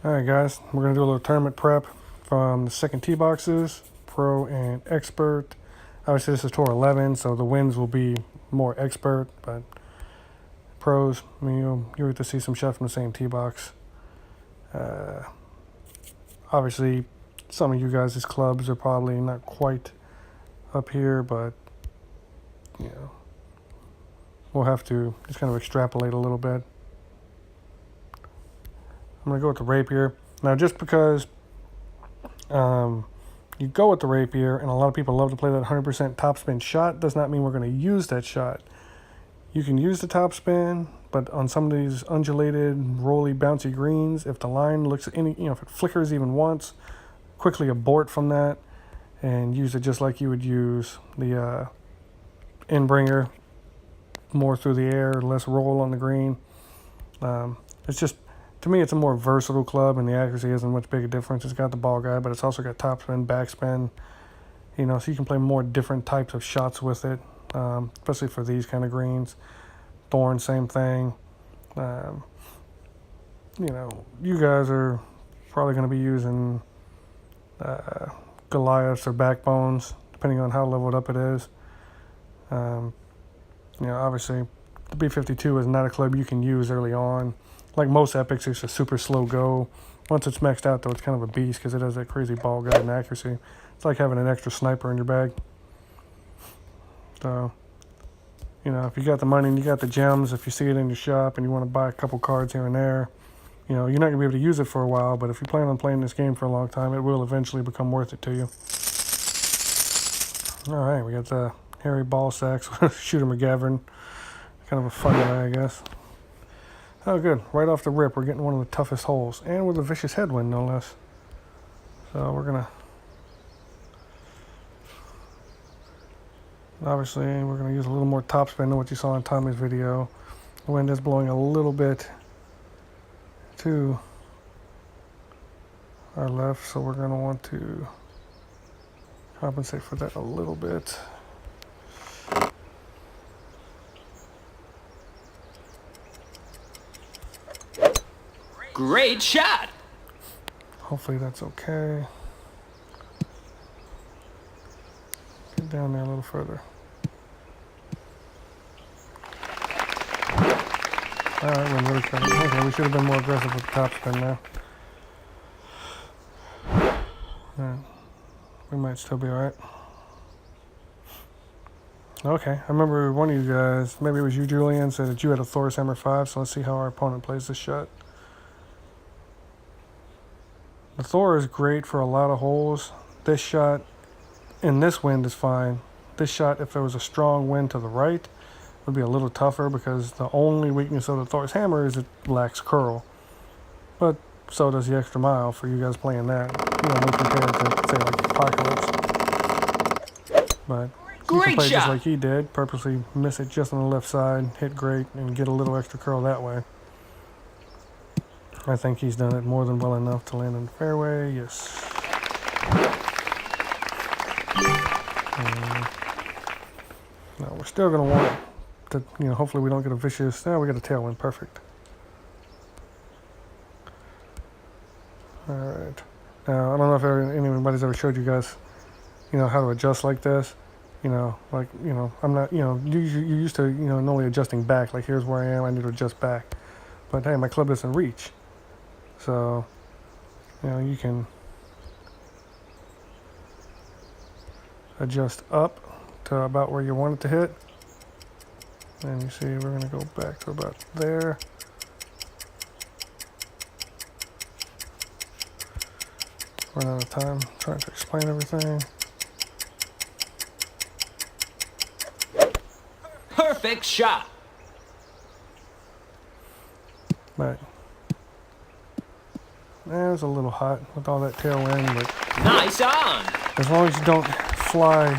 Alright guys, we're going to do a little tournament prep from the second tee boxes, Pro and Expert. Obviously this is Tour 11, so the wins will be more Expert, but Pros, I mean, you'll get to see some shots from the same tee box. Uh, Obviously, some of you guys' clubs are probably not quite up here, but, you know, we'll have to just kind of extrapolate a little bit. I'm going to go with the Rapier. Now, just because you go with the Rapier, and a lot of people love to play that 100% topspin shot, does not mean we're going to use that shot. You can use the topspin, but on some of these undulated, rolly, bouncy greens, if the line looks if it flickers even once, quickly abort from that and use it just like you would use the Inbringer, more through the air, less roll on the green. It's just, to me, it's a more versatile club, and the accuracy isn't much big a difference. It's got the ball guide, but it's also got topspin, backspin, so you can play more different types of shots with it, especially for these kind of greens. Thorn, same thing. You guys are probably going to be using Goliaths or Backbones, depending on how leveled up it is. Obviously, the B52 is not a club you can use early on. Like most epics, it's a super slow go. Once it's maxed out, though, it's kind of a beast because it has that crazy ball guide and accuracy. It's like having an extra sniper in your bag. So, if you got the money and you got the gems, if you see it in your shop and you want to buy a couple cards here and there, you're not going to be able to use it for a while, but if you plan on playing this game for a long time, it will eventually become worth it to you. All right, we got the Harry Ballsacks, Shooter McGavin. Kind of a fun guy, I guess. Oh, good. Right off the rip, we're getting one of the toughest holes, and with a vicious headwind, no less. So we're going to use a little more topspin than what you saw in Tommy's video. The wind is blowing a little bit to our left, so we're going to want to compensate for that a little bit. Great shot! Hopefully that's okay. Get down there a little further. Alright, we're really trying to... Okay, we should have been more aggressive with the topspin now. Alright. We might still be alright. Okay, I remember one of you guys, maybe it was you, Julian, said that you had a Thor's Hammer 5, so let's see how our opponent plays this shot. The Thor is great for a lot of holes. This shot in this wind is fine. This shot, if there was a strong wind to the right, would be a little tougher because the only weakness of the Thor's Hammer is it lacks curl. But so does the extra mile for you guys playing that. When compared to, say, like Apocalypse. But you can play just like he did, purposely miss it just on the left side, hit great, and get a little extra curl that way. I think he's done it more than well enough to land in the fairway. Yes. Now we're still going to want to, hopefully we don't get a vicious... we got a tailwind. Perfect. Alright. Now, I don't know if anybody's ever showed you guys, how to adjust like this. I'm not, you're used to, normally adjusting back. Like, here's where I am, I need to adjust back. But, hey, my club doesn't reach. So, you can adjust up to about where you want it to hit. And you see, we're going to go back to about there. Run out of time trying to explain everything. Perfect shot! But it was a little hot with all that tailwind, but nice on! As long as you don't fly,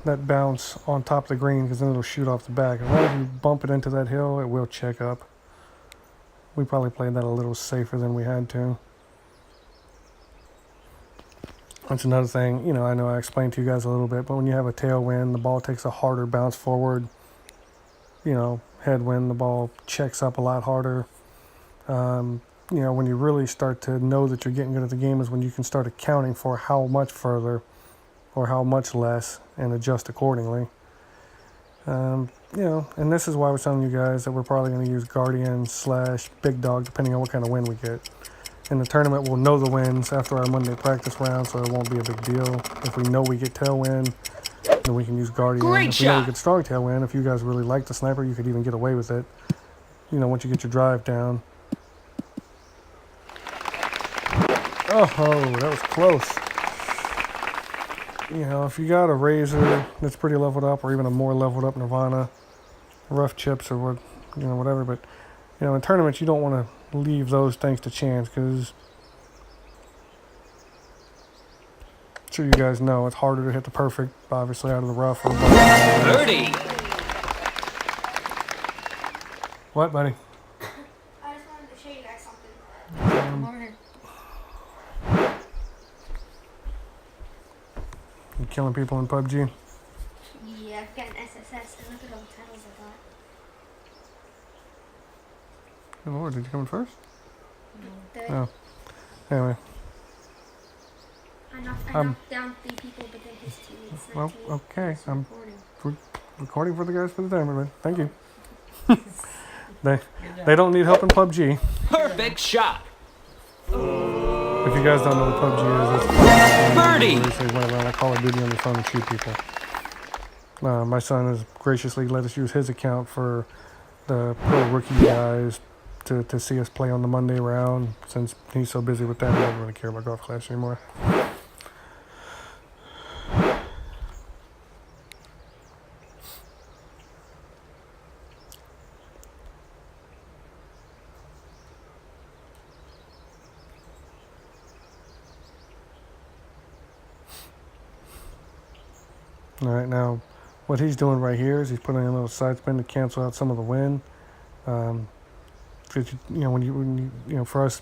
that bounce on top of the green, because then it'll shoot off the back. As long as you bump it into that hill, it will check up. We probably played that a little safer than we had to. That's another thing, I know I explained to you guys a little bit, but when you have a tailwind, the ball takes a harder bounce forward. Headwind, the ball checks up a lot harder. you know, when you really start to know that you're getting good at the game is when you can start accounting for how much further or how much less and adjust accordingly. You know, and this is why I was telling you guys that we're probably going to use Guardian / Big Dog, depending on what kind of win we get. In the tournament, we'll know the wins after our Monday practice round, so it won't be a big deal. If we know we get Tailwind, then we can use Guardian. Great If we know we shot. get Strong Tailwind, if you guys really like the sniper, you could even get away with it. You know, once you get your drive down. Oh, that was close. You know, if you got a Razor that's pretty leveled up, or even a more leveled up Nirvana, rough chips or what, you know, whatever. But you know, in tournaments, you don't want to leave those things to chance because, sure you guys know, it's harder to hit the perfect, obviously, out of the rough. Or Birdie. what, buddy? I just wanted to show you guys something. Morning. You killing people in PUBG? Yeah, I've got an SSS, and look at all the titles I got. Good Lord, did you come in first? The, Oh. Anyway, I knocked down 3 people, but then his teammates sniped well, me. okay. It's I'm recording. recording for the guys for the tournament. Thank you. They don't need help in PUBG. Perfect shot. If you guys don't know what PUBG is, it's Birdie. basically run around like Call of Duty on your phone and shoot people. My son has graciously let us use his account for the pro rookie guys to see us play on the Monday round. Since he's so busy with that, he doesn't really care about Golf Clash anymore. All right, now what he's doing right here is he's putting in a little side spin to cancel out some of the wind. Because you know, when you for us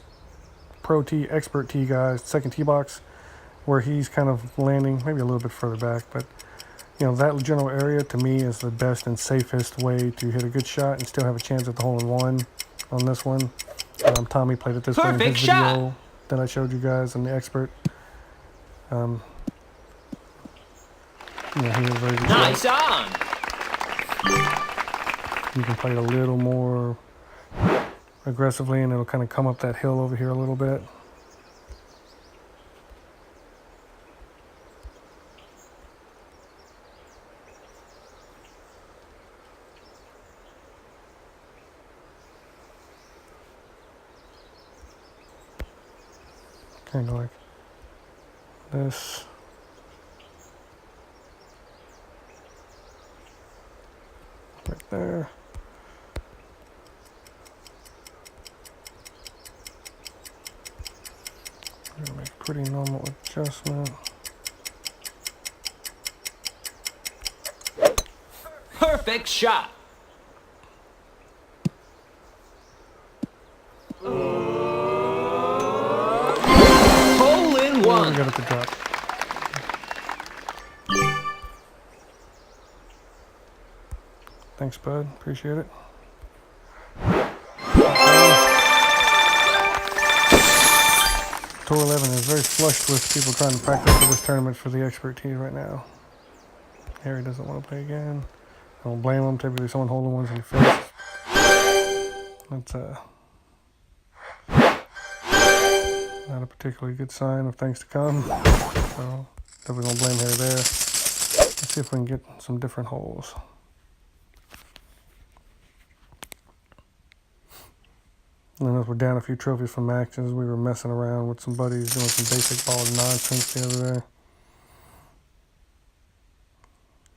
pro tee, expert tee guys, second tee box, where he's kind of landing maybe a little bit further back, but you know, that general area to me is the best and safest way to hit a good shot and still have a chance at the hole in one on this one. Tommy played it this way in Perfect his shot. video that I showed you guys on the expert. Yeah, he was very good. Nice on. You can play it a little more aggressively, and it'll kind of come up that hill over here a little bit. Kind of like this. Right there. I'm gonna make a pretty normal adjustment. Perfect shot. Hole in I one. got it to drop. Thanks, bud. Appreciate it. Tour 11 is very flushed with people trying to practice for this tournament for the expert team right now. Harry doesn't want to play again. I don't blame him. Typically, someone holding ones in your face. That's not a particularly good sign of things to come. So definitely don't blame Harry there. Let's see if we can get some different holes. And as we're down a few trophies from matches, we were messing around with some buddies doing some basic ball nonsense the other day.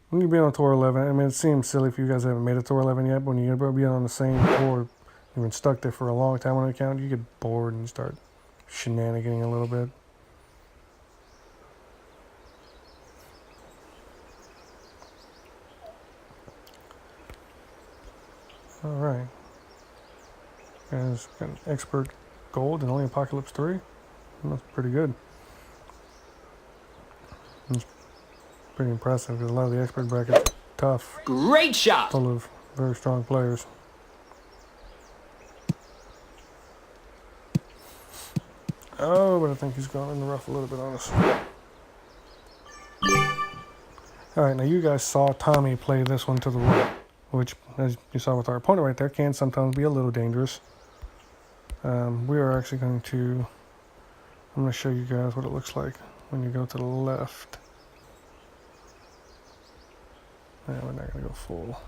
When you be on Tour 11, I mean, it seems silly if you guys haven't made a Tour 11 yet, but when you're be on the same tour, you've been stuck there for a long time on an account, you get bored and you start shenaniganing a little bit. All right. Guys, got an expert gold and only Apocalypse 3. That's pretty good. It's pretty impressive because a lot of the expert brackets are tough, Great shot. full of very strong players. Oh, but I think he's gone in the rough a little bit on us. Alright, now you guys saw Tommy play this one to the right, which, as you saw with our opponent right there, can sometimes be a little dangerous. We are actually going to... I'm going to show you guys what it looks like when you go to the left. Yeah, we're not going to go full.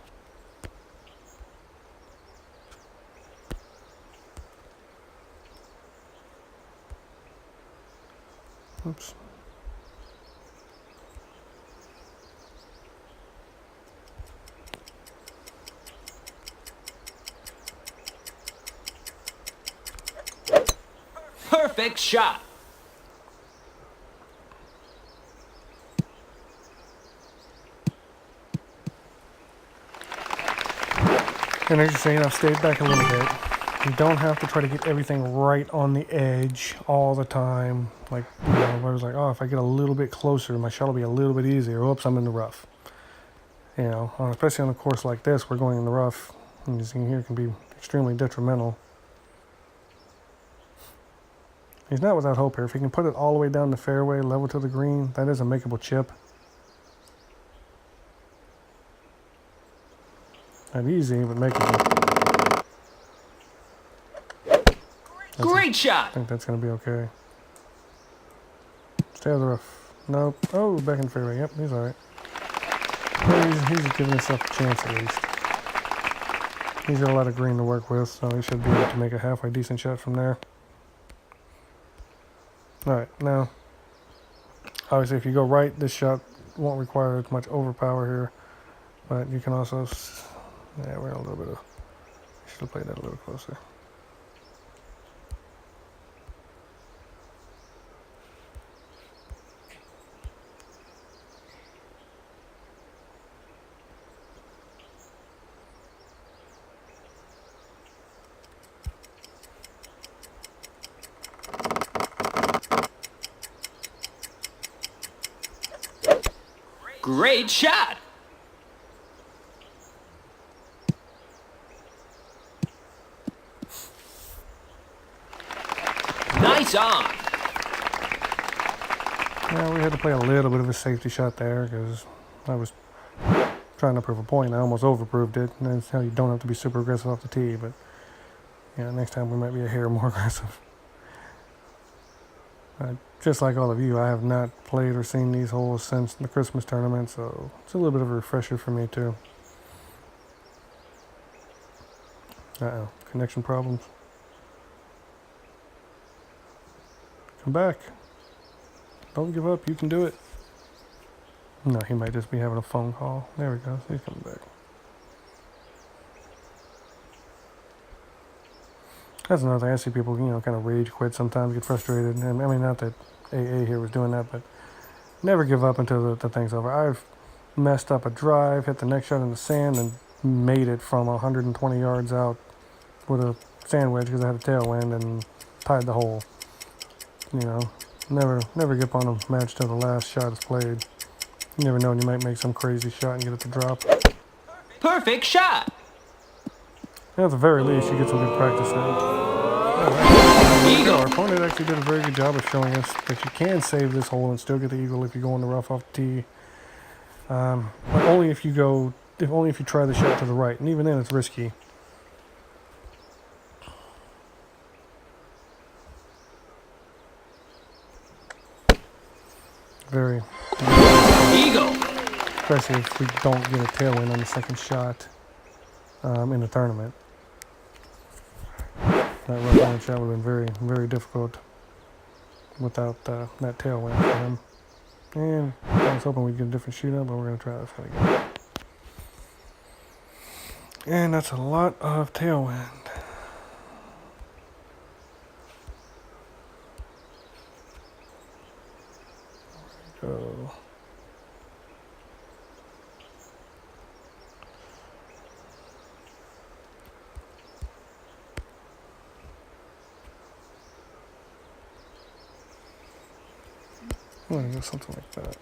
Oops. Perfect shot. And as you're saying, I've stayed back a little bit. You don't have to try to get everything right on the edge all the time. Like, you know, I was like, oh, if I get a little bit closer, my shot will be a little bit easier. Oops, I'm in the rough. You know, especially on a course like this, we're going in the rough. And you see here, it can be extremely detrimental. He's not without hope here. If he can put it all the way down the fairway, level to the green, that is a makeable chip. Not easy, but makeable. Great I shot. think that's going to be okay. Stay out of the rough. Nope. Oh, back in the fairway. Yep, he's alright. Well, he's giving himself a chance at least. He's got a lot of green to work with, so he should be able to make a halfway decent shot from there. Alright, now, obviously if you go right, this shot won't require as much overpower here, but you can also, yeah, we're in a little bit of, should have played that a little closer. Great shot. Nice on. Yeah, we had to play a little bit of a safety shot there because I was trying to prove a point. I almost overproved it. And that's how you don't have to be super aggressive off the tee, but yeah, next time we might be a hair more aggressive. Just like all of you, I have not played or seen these holes since the Christmas tournament, so it's a little bit of a refresher for me too. Uh-oh, connection problems. Come back. Don't give up, you can do it. No, he might just be having a phone call. There we go, he's coming back. That's another thing. I see people, you know, kind of rage quit sometimes, get frustrated. And I mean, not that AA here was doing that, but never give up until the thing's over. I've messed up a drive, hit the next shot in the sand, and made it from 120 yards out with a sand wedge because I had a tailwind and tied the hole. You know, never give up on a match till the last shot is played. You never know when you might make some crazy shot and get it to drop. Perfect shot. And at the very least, you get some good practice in. Eagle. Our opponent actually did a very good job of showing us that you can save this hole and still get the eagle if you go in the rough off the tee. But only if you try the shot to the right, and even then it's risky. Very Eagle. especially if we don't get a tailwind on the second shot in the tournament. That rough iron shot would have been very, very difficult without that tailwind for him. And I was hoping we'd get a different shootout, but we're going to try this one again. And that's a lot of tailwind. There we go. I'm going to do something like that.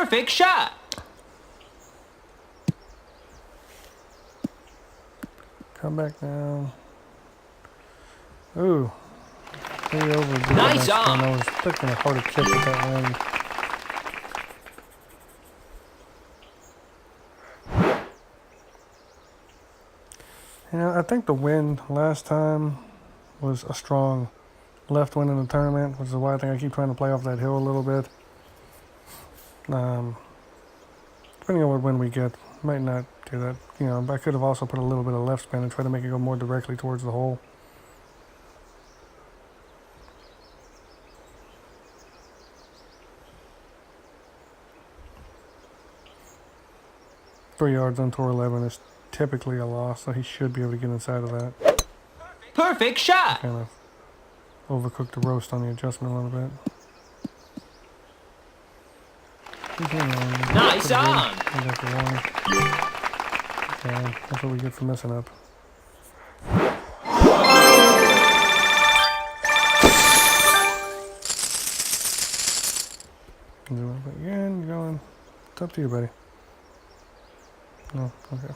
Perfect shot. Come back down. Ooh. Way over. Nice I on. was taking a harder kick with that wind. You know, I think the wind last time was a strong left wind in the tournament, which is why I think I keep trying to play off that hill a little bit. Depending on what wind we get, might not do that. You know, I could have also put a little bit of left spin and try to make it go more directly towards the hole. Three yards on tour 11 is typically a loss, so he should be able to get inside of that. Perfect shot. Kind of overcooked the roast on the adjustment a little bit. Nice on. Okay, that's what we get for messing up. Do it again, you're going. It's up to you, buddy. No, okay.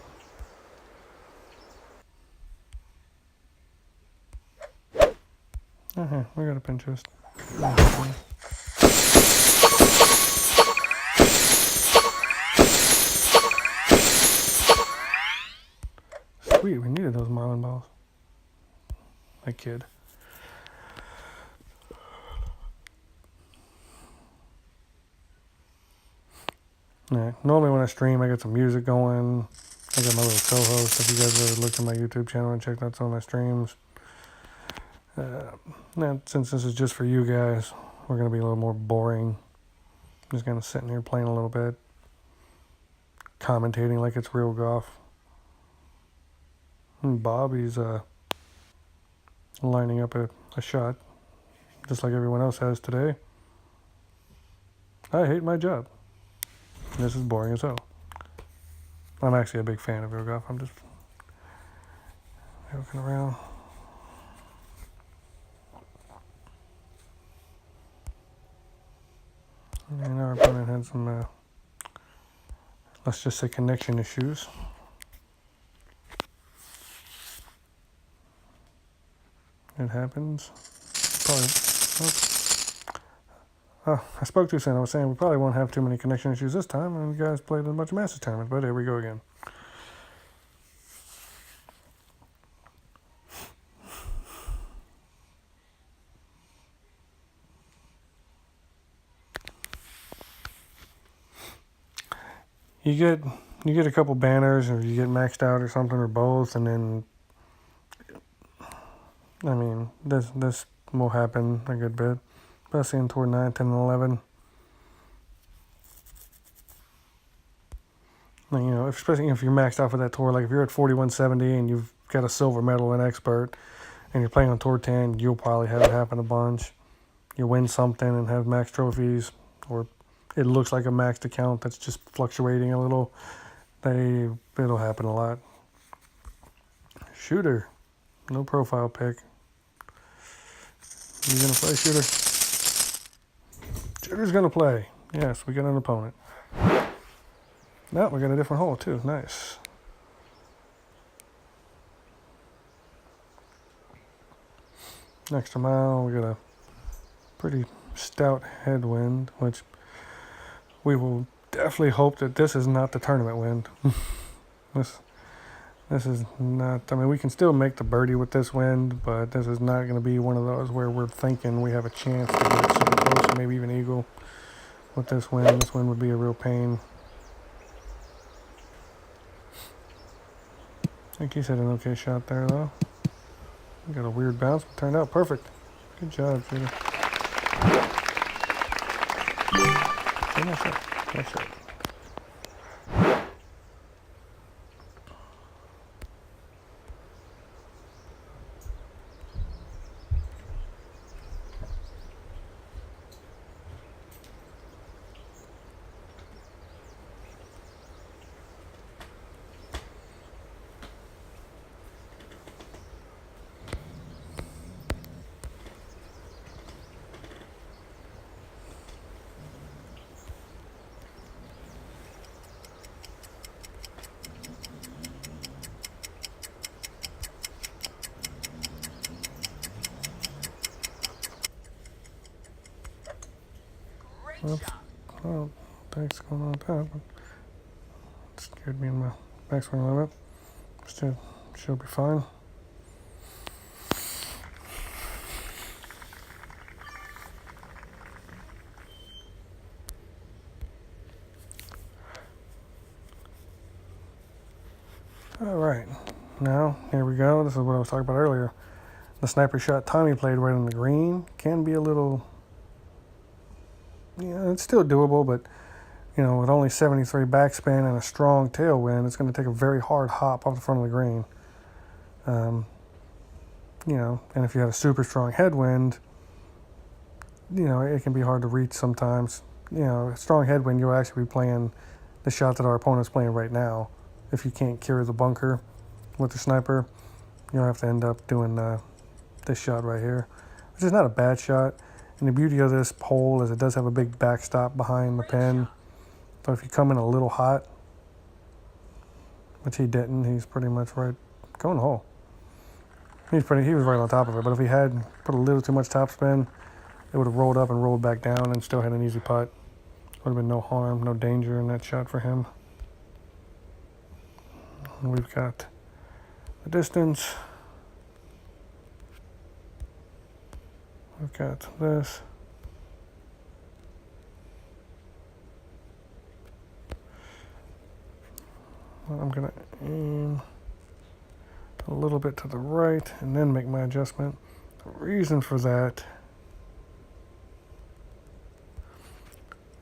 We got a Pinterest. Sweet, we needed those marlin balls. I kid. Yeah, normally when I stream, I get some music going. I got my little co-host. If you guys ever looked at my YouTube channel and checked out some of my streams. Now, since this is just for you guys, we're going to be a little more boring. Just kind of sitting here playing a little bit. Commentating like it's real golf. And Bobby's lining up a shot. Just like everyone else has today. I hate my job. This is boring as hell. I'm actually a big fan of real golf. I'm just joking around. And our opponent had some, let's just say, connection issues. It happens. Probably. Oh, I spoke too soon. I was saying we probably won't have too many connection issues this time, and you guys played a bunch of Masters tournaments, but here we go again. You get a couple banners, or you get maxed out or something, or both, and then I mean this will happen a good bit, especially in tour 9, 10, and 11. Like, you know, especially if you're maxed out for that tour, like if you're at 4170 and you've got a silver medal in expert, and you're playing on tour 10, you'll probably have it happen a bunch. You win something and have max trophies, or it looks like a maxed account that's just fluctuating a little. It'll happen a lot. Shooter, no profile pic. You gonna play, Shooter? Shooter's gonna play. Yes, we got an opponent. No, we got a different hole too. Nice. Next to mile, we got a pretty stout headwind, which we will definitely hope that this is not the tournament wind. This is not, I mean, we can still make the birdie with this wind, but this is not going to be one of those where we're thinking we have a chance to get super close or maybe even eagle with this wind. This wind would be a real pain. I think he's had an okay shot there, though. Got a weird bounce, but turned out perfect. Good job, Shooter. Nice shot. Nice shot. going on with that. But it scared me in my backswing a little bit. Still, she'll be fine. All right, now here we go. This is what I was talking about earlier. The sniper shot Tommy played right on the green can be a little, it's still doable, but with only 73 backspin and a strong tailwind, it's going to take a very hard hop off the front of the green. And if you have a super strong headwind, it can be hard to reach sometimes. A strong headwind, you'll actually be playing the shot that our opponent's playing right now. If you can't carry the bunker with the sniper, you'll have to end up doing this shot right here, which is not a bad shot. And the beauty of this pole is it does have a big backstop behind the pin. So if you come in a little hot, which he didn't, he's pretty much right going the hole. He was right on top of it. But if he had put a little too much topspin, it would have rolled up and rolled back down and still had an easy putt. Would have been no harm, no danger in that shot for him. And we've got the distance. We've got this. I'm going to aim a little bit to the right and then make my adjustment. The reason for that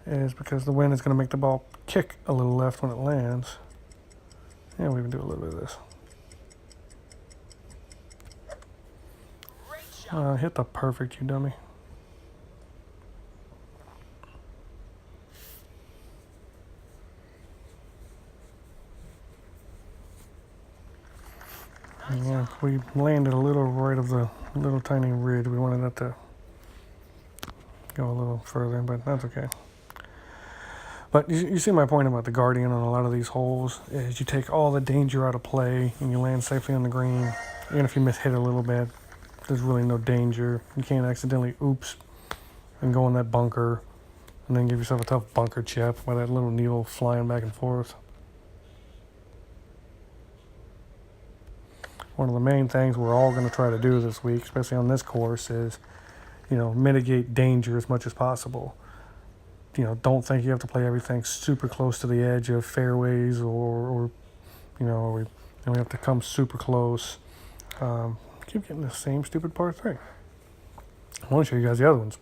is because the wind is going to make the ball kick a little left when it lands. And we can do a little bit of this. Hit the perfect, you dummy. Yeah, we landed a little right of the little tiny ridge. We wanted that to go a little further, but that's okay. But you see my point about the Guardian on a lot of these holes is you take all the danger out of play and you land safely on the green. Even if you miss hit a little bit, there's really no danger. You can't accidentally oops and go in that bunker and then give yourself a tough bunker chip by that little needle flying back and forth. One of the main things we're all going to try to do this week, especially on this course, is, mitigate danger as much as possible. Don't think you have to play everything super close to the edge of fairways or we have to come super close. Keep getting the same stupid par 3. I want to show you guys the other ones.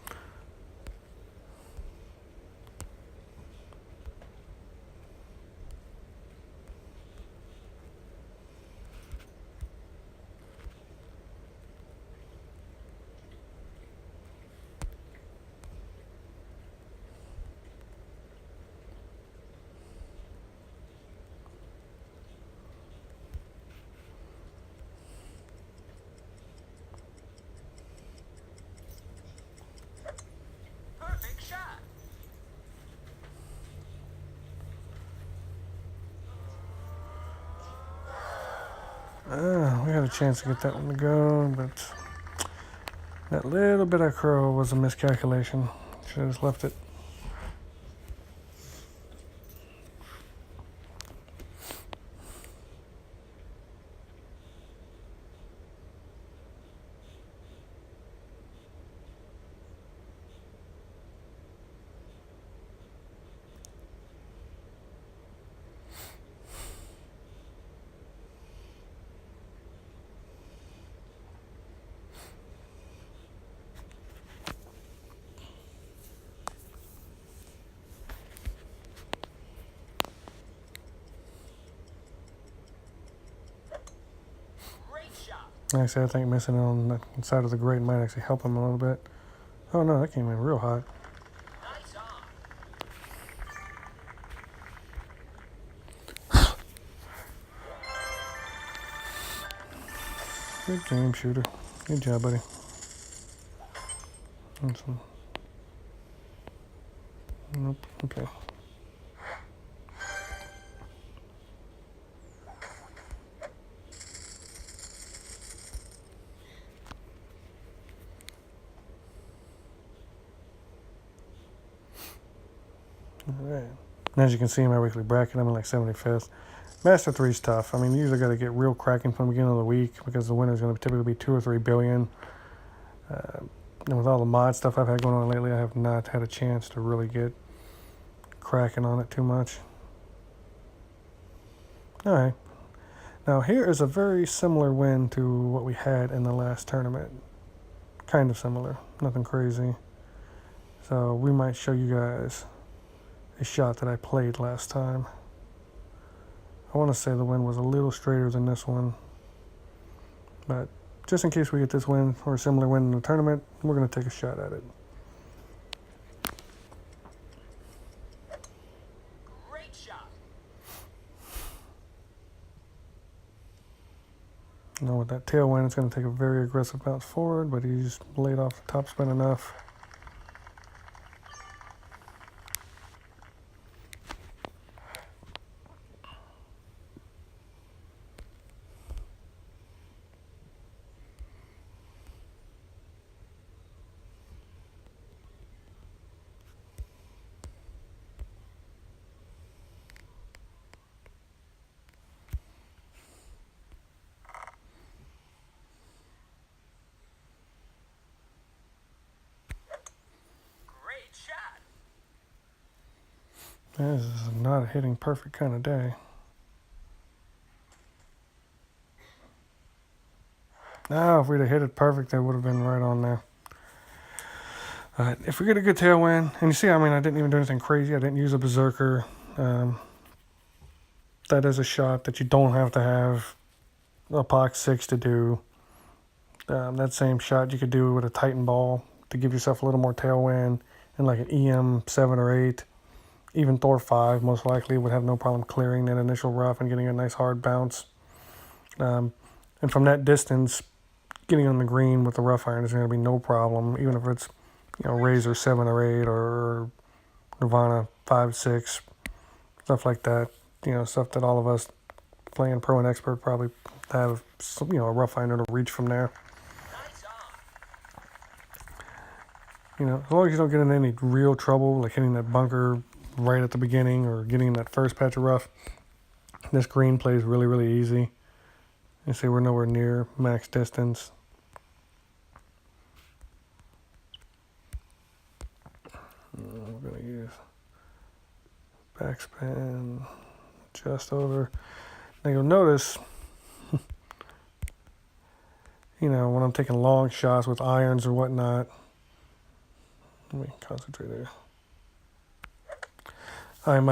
We had a chance to get that one to go, but that little bit of crow was a miscalculation. Should have just left it. Like I said, I think missing it on the side of the grate might actually help him a little bit. Oh no, that came in real hot. Good game, shooter. Good job, buddy. Awesome. Nope. Okay. All right. And as you can see in my weekly bracket, I'm in like 75th. Master 3 is tough. I mean, you usually got to get real cracking from the beginning of the week because the winner is going to typically be 2 or 3 billion. And with all the mod stuff I've had going on lately, I have not had a chance to really get cracking on it too much. Alright. Now here is a very similar win to what we had in the last tournament. Kind of similar. Nothing crazy. So we might show you guys a shot that I played last time. I want to say the win was a little straighter than this one. But just in case we get this win or a similar win in the tournament, we're going to take a shot at it. Great shot. Now with that tailwind, it's going to take a very aggressive bounce forward, but he's laid off the topspin enough. This is not a hitting perfect kind of day. Now, if we'd have hit it perfect, it would have been right on there. If we get a good tailwind, and you see, I mean, I didn't even do anything crazy. I didn't use a berserker. That is a shot that you don't have to have a POC 6 to do. That same shot you could do with a Titan ball to give yourself a little more tailwind, and like an EM 7 or 8. Even Thor 5 most likely would have no problem clearing that initial rough and getting a nice hard bounce. And from that distance, getting on the green with the rough iron is going to be no problem, even if it's, you know, Razor 7 or 8 or Nirvana 5, 6, stuff like that. You know, stuff that all of us playing pro and expert probably have, you know, a rough iron to reach from there. You know, as long as you don't get in any real trouble, like hitting that bunker right at the beginning or getting in that first patch of rough, this green plays really, really easy. You see, we're nowhere near max distance. We're going to use backspin just over. Now you'll notice, you know, when I'm taking long shots with irons or whatnot, let me concentrate there. I'm,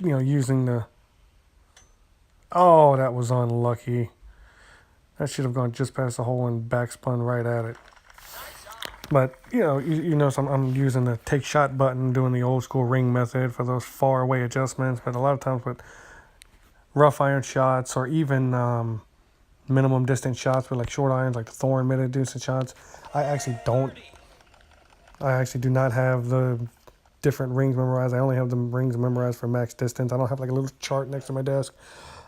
you know, using the, oh, that was unlucky. That should have gone just past the hole and backspun right at it. But, you know, you notice I'm using the take shot button, doing the old school ring method for those far away adjustments. But a lot of times with rough iron shots or even minimum distance shots with like short irons, like the Thorn mid distance shots, I actually do not have the different rings memorized. I only have the rings memorized for max distance. I don't have like a little chart next to my desk.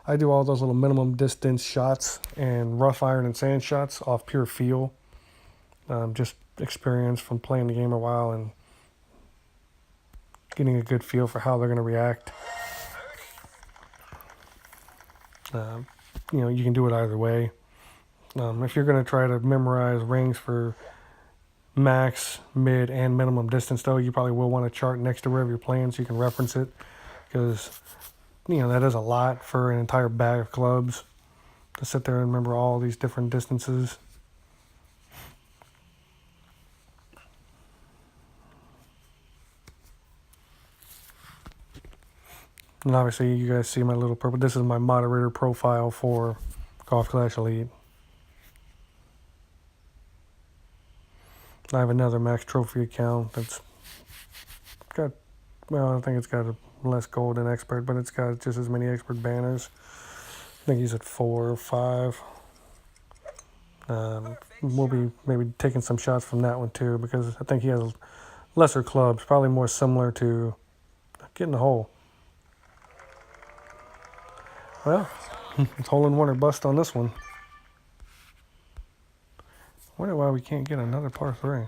I do all those little minimum distance shots and rough iron and sand shots off pure feel. Just experience from playing the game a while and getting a good feel for how they're going to react. You know, you can do it either way. If you're going to try to memorize rings for max, mid, and minimum distance, though, you probably will want a chart next to wherever you're playing so you can reference it, because, you know, that is a lot for an entire bag of clubs to sit there and remember all these different distances. And obviously you guys see my little purple, this is my moderator profile for Golf Clash Elite. I have another Max Trophy account that's got, well, I think it's got less gold than expert, but it's got just as many expert banners. I think he's at 4 or 5. We'll be maybe taking some shots from that one too, because I think he has lesser clubs, probably more similar to Get in the Hole. Well, it's hole in one or bust on this one. Wonder why we can't get another par 3.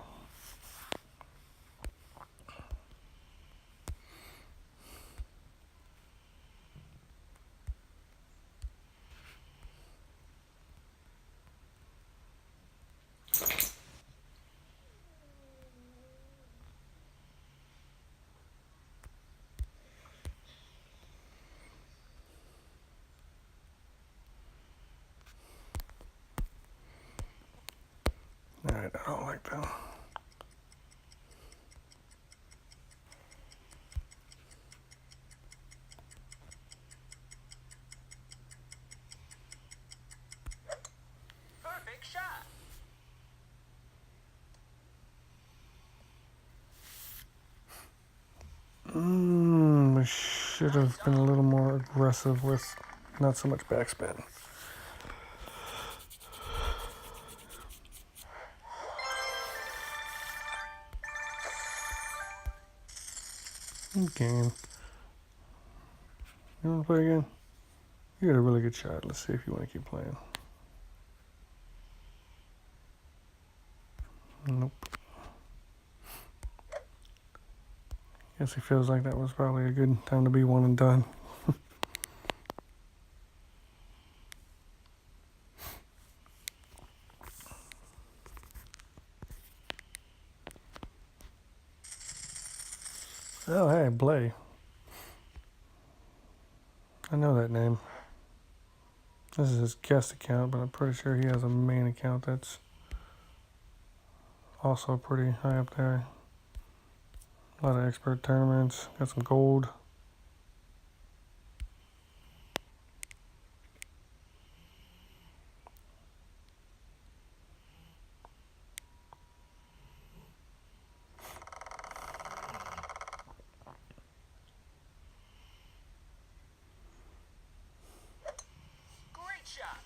I don't like that. Perfect shot. I should have been a little more aggressive with not so much backspin. Game. You want to play again? You got a really good shot. Let's see if you want to keep playing. Nope. Guess he feels like that was probably a good time to be one and done. Oh, hey, Blay. I know that name. This is his guest account, but I'm pretty sure he has a main account that's also pretty high up there. A lot of expert tournaments. Got some gold. Great shot.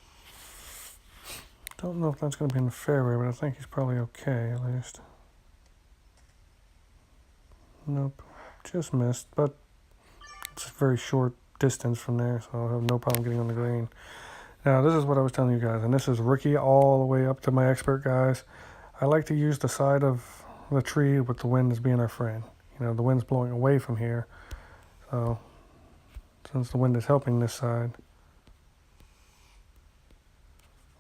Don't know if that's going to be in the fairway, but I think he's probably okay at least. Nope. Just missed, but it's a very short distance from there, so I'll have no problem getting on the green. Now, this is what I was telling you guys, and this is rookie all the way up to my expert guys. I like to use the side of the tree with the wind as being our friend. You know, the wind's blowing away from here, so since the wind is helping this side,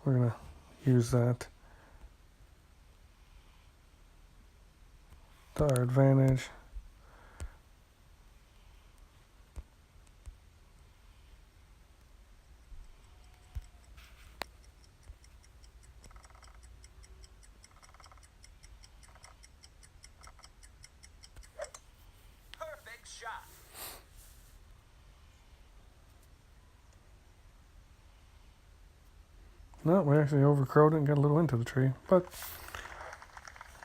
we're going to use that to our advantage. Perfect shot. No, we actually overcrowed it and got a little into the tree, but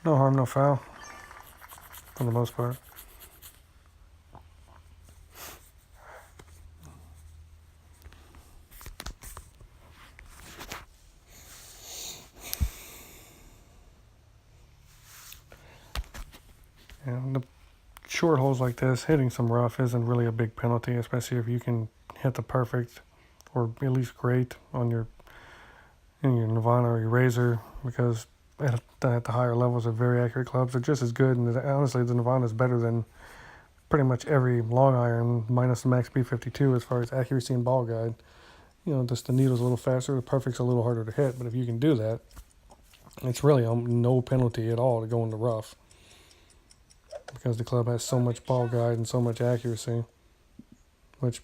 no harm, no foul, for the most part. And the short holes like this, hitting some rough isn't really a big penalty, especially if you can hit the perfect or at least great on your Nirvana or your Razor, because at the higher levels of very accurate clubs, they're just as good. And honestly, the Nirvana is better than pretty much every long iron minus the Max B52 as far as accuracy and ball guide. You know, just the needle's a little faster, the perfect's a little harder to hit, but if you can do that, it's really no penalty at all to go in the rough, because the club has so much ball guide and so much accuracy, which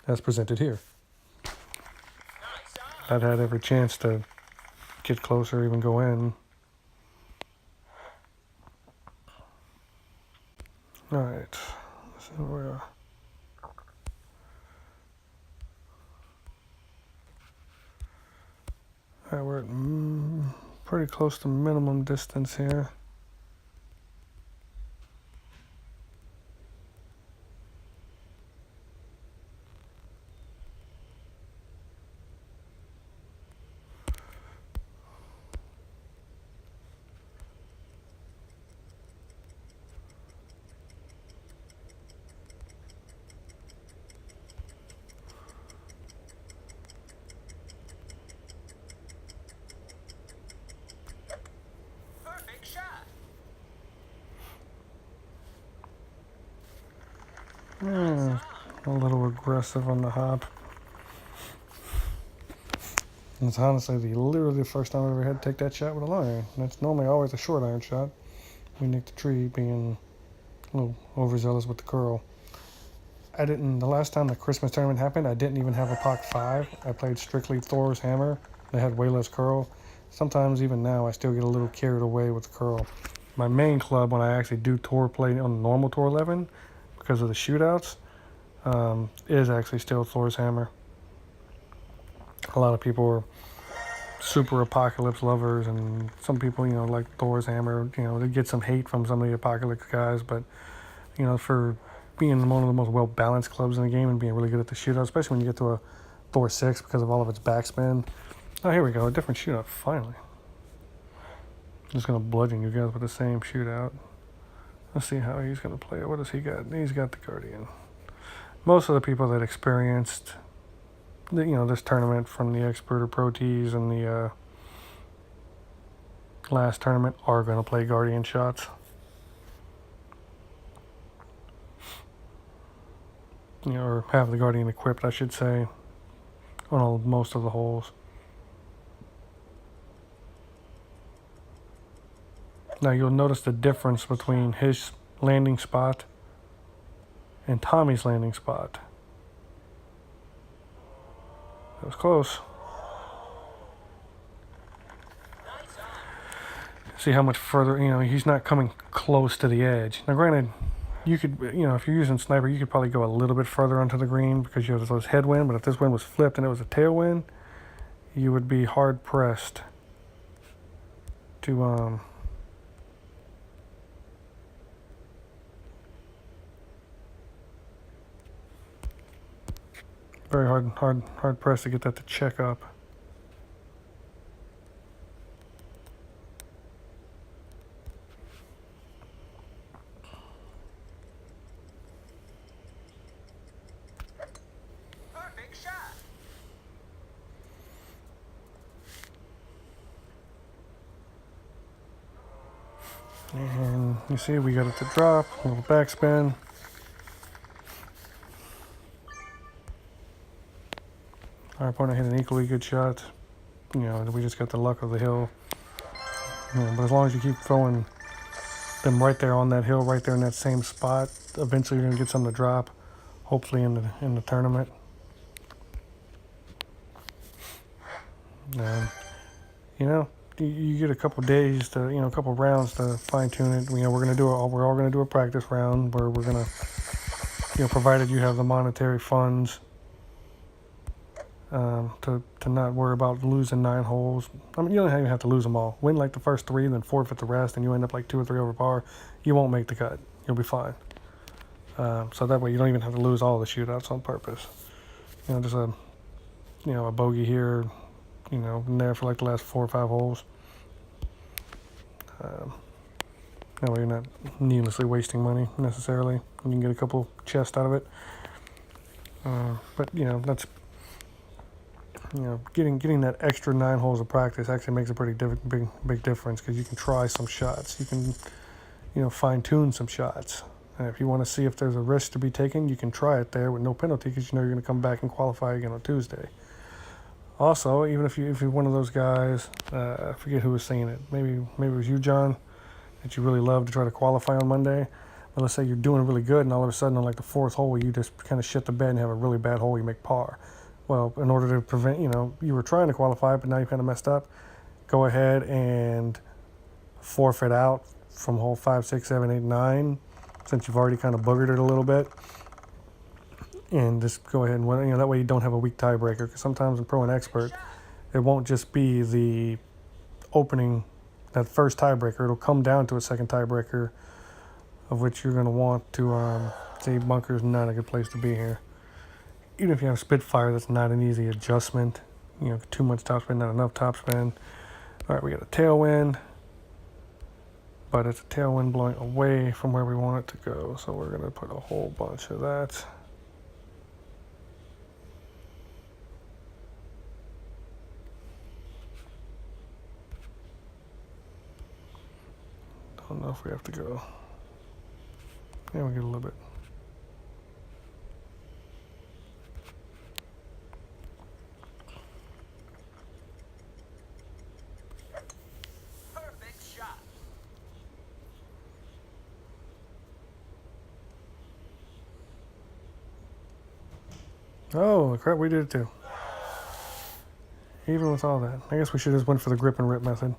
as presented here. Nice I'd had every chance to get closer, even go in. Alright, so we're we're at pretty close to minimum distance here. Perfect shot. A little aggressive on the hop. It's honestly literally the first time I've ever had to take that shot with a long iron. That's normally always a short iron shot. We nicked the tree, being a little overzealous with the curl. The last time the Christmas tournament happened, I didn't even have a POC 5. I played strictly Thor's Hammer. They had way less curl. sometimes even now I still get a little carried away with the curl. My main club, when I actually do tour play on the normal Tour 11, because of the shootouts, is actually still Thor's hammer. A lot of people are super Apocalypse lovers, and some people, like Thor's hammer. They get some hate from some of the Apocalypse guys, but for being one of the most well balanced clubs in the game and being really good at the shootout, especially when you get to a Thor 6 because of all of its backspin. Oh, here we go, a different shootout finally. I'm just gonna bludgeon you guys with the same shootout. Let's see how he's gonna play it. What does he got? He's got the Guardian. Most of the people that experienced this tournament from the Expert or Pro Tees and the last tournament are going to play Guardian shots. Or have the Guardian equipped, I should say, on most of the holes. Now you'll notice the difference between his landing spot and Tommy's landing spot. That was close. See how much further, he's not coming close to the edge. Now granted, you could, if you're using sniper, you could probably go a little bit further onto the green because you have this headwind, but if this wind was flipped and it was a tailwind, you would be hard pressed to very hard pressed to get that to check up. Perfect shot. And you see we got it to drop, a little backspin. Our opponent hit an equally good shot. We just got the luck of the hill. But as long as you keep throwing them right there on that hill, right there in that same spot, eventually you're gonna get something to drop. Hopefully in the tournament. You get a couple days to, a couple rounds to fine tune it. We're all gonna do a practice round where we're gonna, provided you have the monetary funds. To not worry about losing 9 holes. I mean, you don't even have to lose them all. Win like the first 3, then forfeit the rest, and you end up like 2 or 3 over par. You won't make the cut. You'll be fine. So that way you don't even have to lose all the shootouts on purpose. Just a bogey here, in there for like the last 4 or 5 holes. That way you're not needlessly wasting money necessarily. You can get a couple chests out of it. But that's. Getting that extra 9 holes of practice actually makes a pretty big difference because you can try some shots. You can, fine tune some shots. And if you want to see if there's a risk to be taken, you can try it there with no penalty because you're going to come back and qualify again on Tuesday. Also, even if you're one of those guys, I forget who was saying it. Maybe it was you, John, that you really love to try to qualify on Monday. But let's say you're doing really good, and all of a sudden on like the 4th hole, you just kind of shit the bed and have a really bad hole. You make par. Well, in order to prevent, you were trying to qualify, but now you kind of messed up, go ahead and forfeit out from hole 5, 6, 7, 8, 9, since you've already kind of boogered it a little bit. And just go ahead and, that way you don't have a weak tiebreaker. Because sometimes in Pro and Expert, it won't just be the opening, that first tiebreaker. It'll come down to a second tiebreaker, of which you're going to want to, say bunker's not a good place to be here. Even if you have Spitfire, that's not an easy adjustment. Too much topspin, not enough topspin. All right, we got a tailwind, but it's a tailwind blowing away from where we want it to go. So we're gonna put a whole bunch of that. Don't know if we have to go. Yeah, we get a little bit. Oh, crap, we did it too. Even with all that. I guess we should just went for the grip and rip method.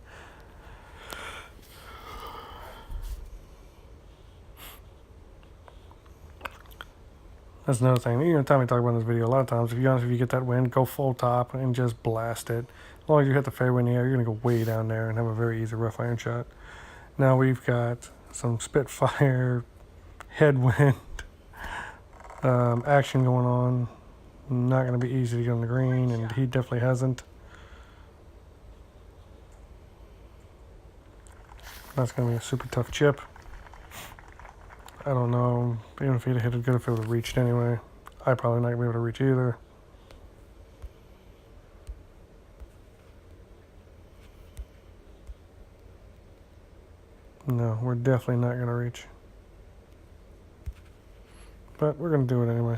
That's another thing. You know, Tommy talked about in this video a lot of times. If you get that wind, go full top and just blast it. As long as you hit the fairway in the air, you're going to go way down there and have a very easy rough iron shot. Now we've got some Spitfire headwind action going on. Not going to be easy to get on the green, and he definitely hasn't. That's going to be a super tough chip. I don't know, even if he'd hit it good, if it would have reached anyway. I probably not going to be able to reach either. No, we're definitely not going to reach. But we're going to do it anyway.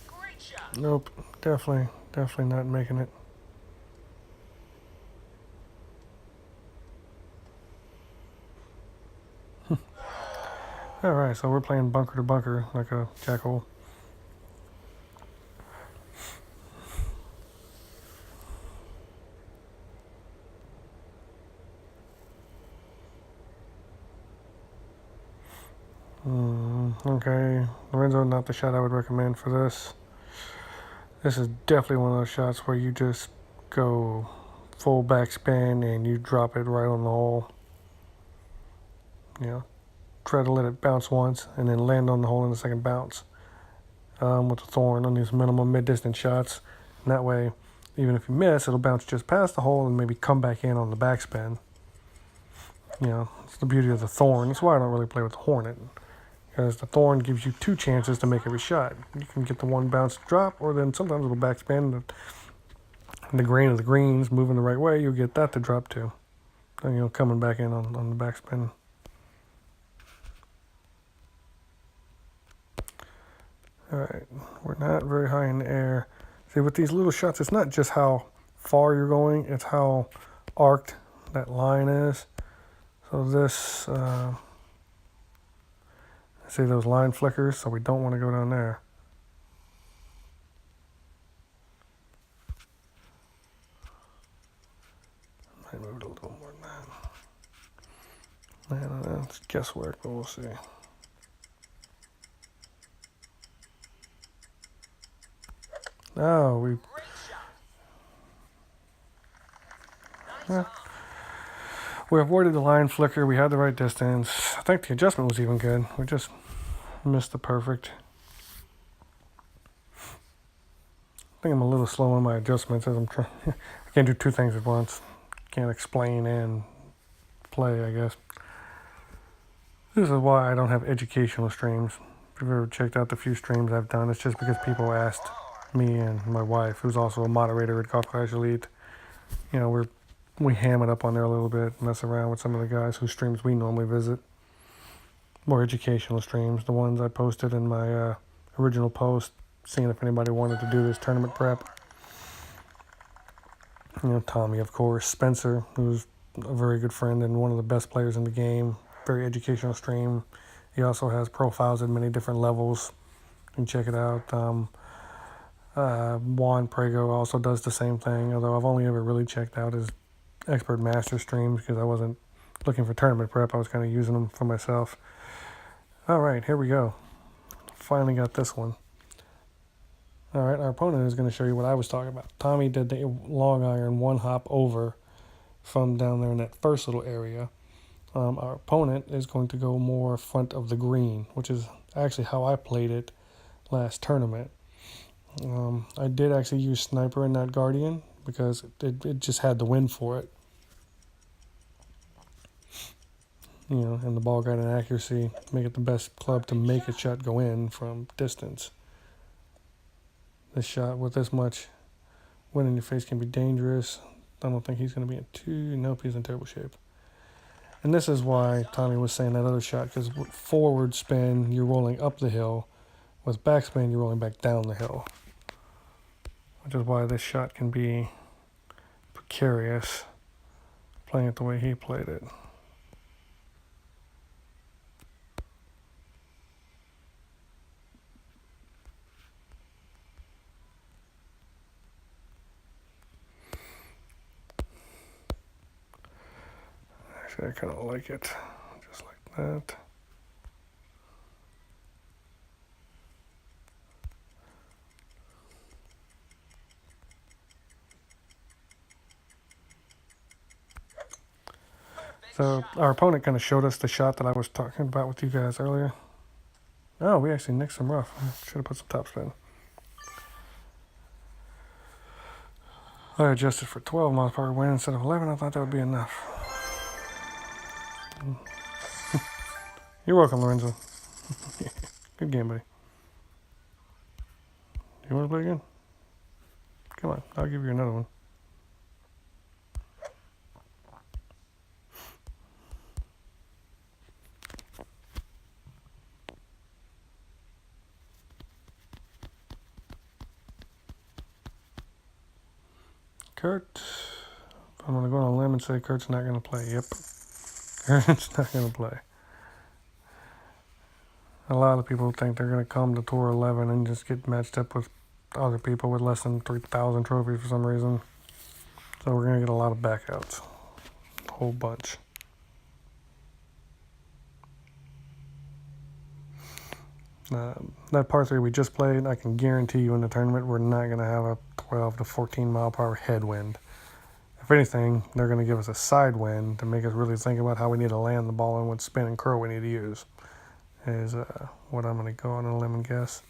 Great shot. Nope, definitely not making it. Alright, so we're playing bunker to bunker like a jackhole. Okay, Lorenzo, not the shot I would recommend for this. This is definitely one of those shots where you just go full backspin and you drop it right on the hole. You know, try to let it bounce once and then land on the hole in the second bounce. With the thorn on these minimum mid-distance shots. And that way, even if you miss, it'll bounce just past the hole and maybe come back in on the backspin. You know, it's the beauty of the thorn. That's why I don't really play with the Hornet. Because the thorn gives you two chances to make every shot. You can get the one bounce drop, or then sometimes it'll backspin. The grain of the greens moving the right way, you'll get that to drop too. And, you know, coming back in on the backspin. Alright, we're not very high in the air. See, with these little shots, it's not just how far you're going, it's how arced that line is. So this, see those line flickers, so we don't want to go down there. Might move it a little more than that. Man, that's guesswork, but we'll see. Oh, we... Great shot. Nice Yeah. on. We avoided the line flicker. We had the right distance. I think the adjustment was even good. We just missed the perfect. I think I'm a little slow on my adjustments as I'm trying. I can't do two things at once. Can't explain and play, I guess. This is why I don't have educational streams. If you've ever checked out the few streams I've done, it's just because people asked me and my wife, who's also a moderator at Golf Crash Elite. You know, we ham it up on there a little bit, mess around with some of the guys whose streams we normally visit. More educational streams, the ones I posted in my original post, seeing if anybody wanted to do this tournament prep. You know, Tommy, of course, Spencer, who's a very good friend and one of the best players in the game. Very educational stream. He also has profiles at many different levels. You can check it out. Juan Prego also does the same thing, although I've only ever really checked out his Expert Master streams because I wasn't looking for tournament prep. I was kind of using them for myself. All right, here we go. Finally got this one. All right, our opponent is going to show you what I was talking about. Tommy did the long iron one hop over from down there in that first little area. Our opponent is going to go more front of the green, which is actually how I played it last tournament. I did actually use Sniper in that Guardian because it just had the wind for it. You know, and the ball got an accuracy, make it the best club to make a shot go in from distance. This shot with this much wind in your face can be dangerous. I don't think he's going to be in too... Nope, he's in terrible shape. And this is why Tommy was saying that other shot, because with forward spin, you're rolling up the hill. With backspin, you're rolling back down the hill. Which is why this shot can be precarious, playing it the way he played it. Actually, I kind of like it. Just like that. Perfect So shot. our opponent kind of showed us the shot that I was talking about with you guys earlier. Oh, we actually nicked some rough. Should have put some topspin. I adjusted for 12 miles per hour wind instead of 11. I thought that would be enough. You're welcome, Lorenzo. Good game, buddy. You want to play again? Come on, I'll give you another one. Kurt. I'm going to go on a limb and say Kurt's not going to play. Yep. Kurt's not going to play. A lot of people think they're going to come to Tour 11 and just get matched up with other people with less than 3,000 trophies for some reason. So we're going to get a lot of backouts. A whole bunch. That par 3 we just played, I can guarantee you in the tournament we're not going to have a 12 to 14 mile per hour headwind. If anything, they're going to give us a side wind to make us really think about how we need to land the ball and what spin and curl we need to use. Is what I'm going to go on a limb and guess.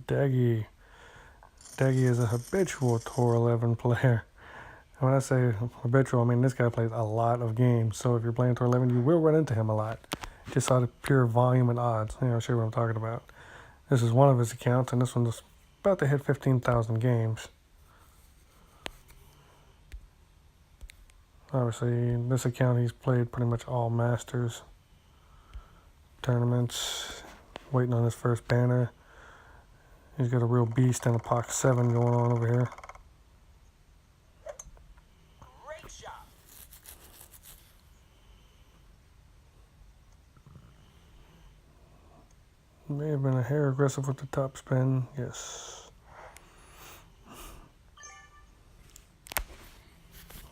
Daggy. Daggy is a habitual Tour 11 player. And when I say habitual, I mean this guy plays a lot of games. So if you're playing Tour 11, you will run into him a lot. Just out of pure volume and odds. I'll show you what I'm talking about. This is one of his accounts, and this one's about to hit 15,000 games. Obviously, this account he's played pretty much all Masters tournaments. Waiting on his first banner. He's got a real beast and a Pox 7 going on over here. Great shot. May have been a hair aggressive with the top spin. Yes.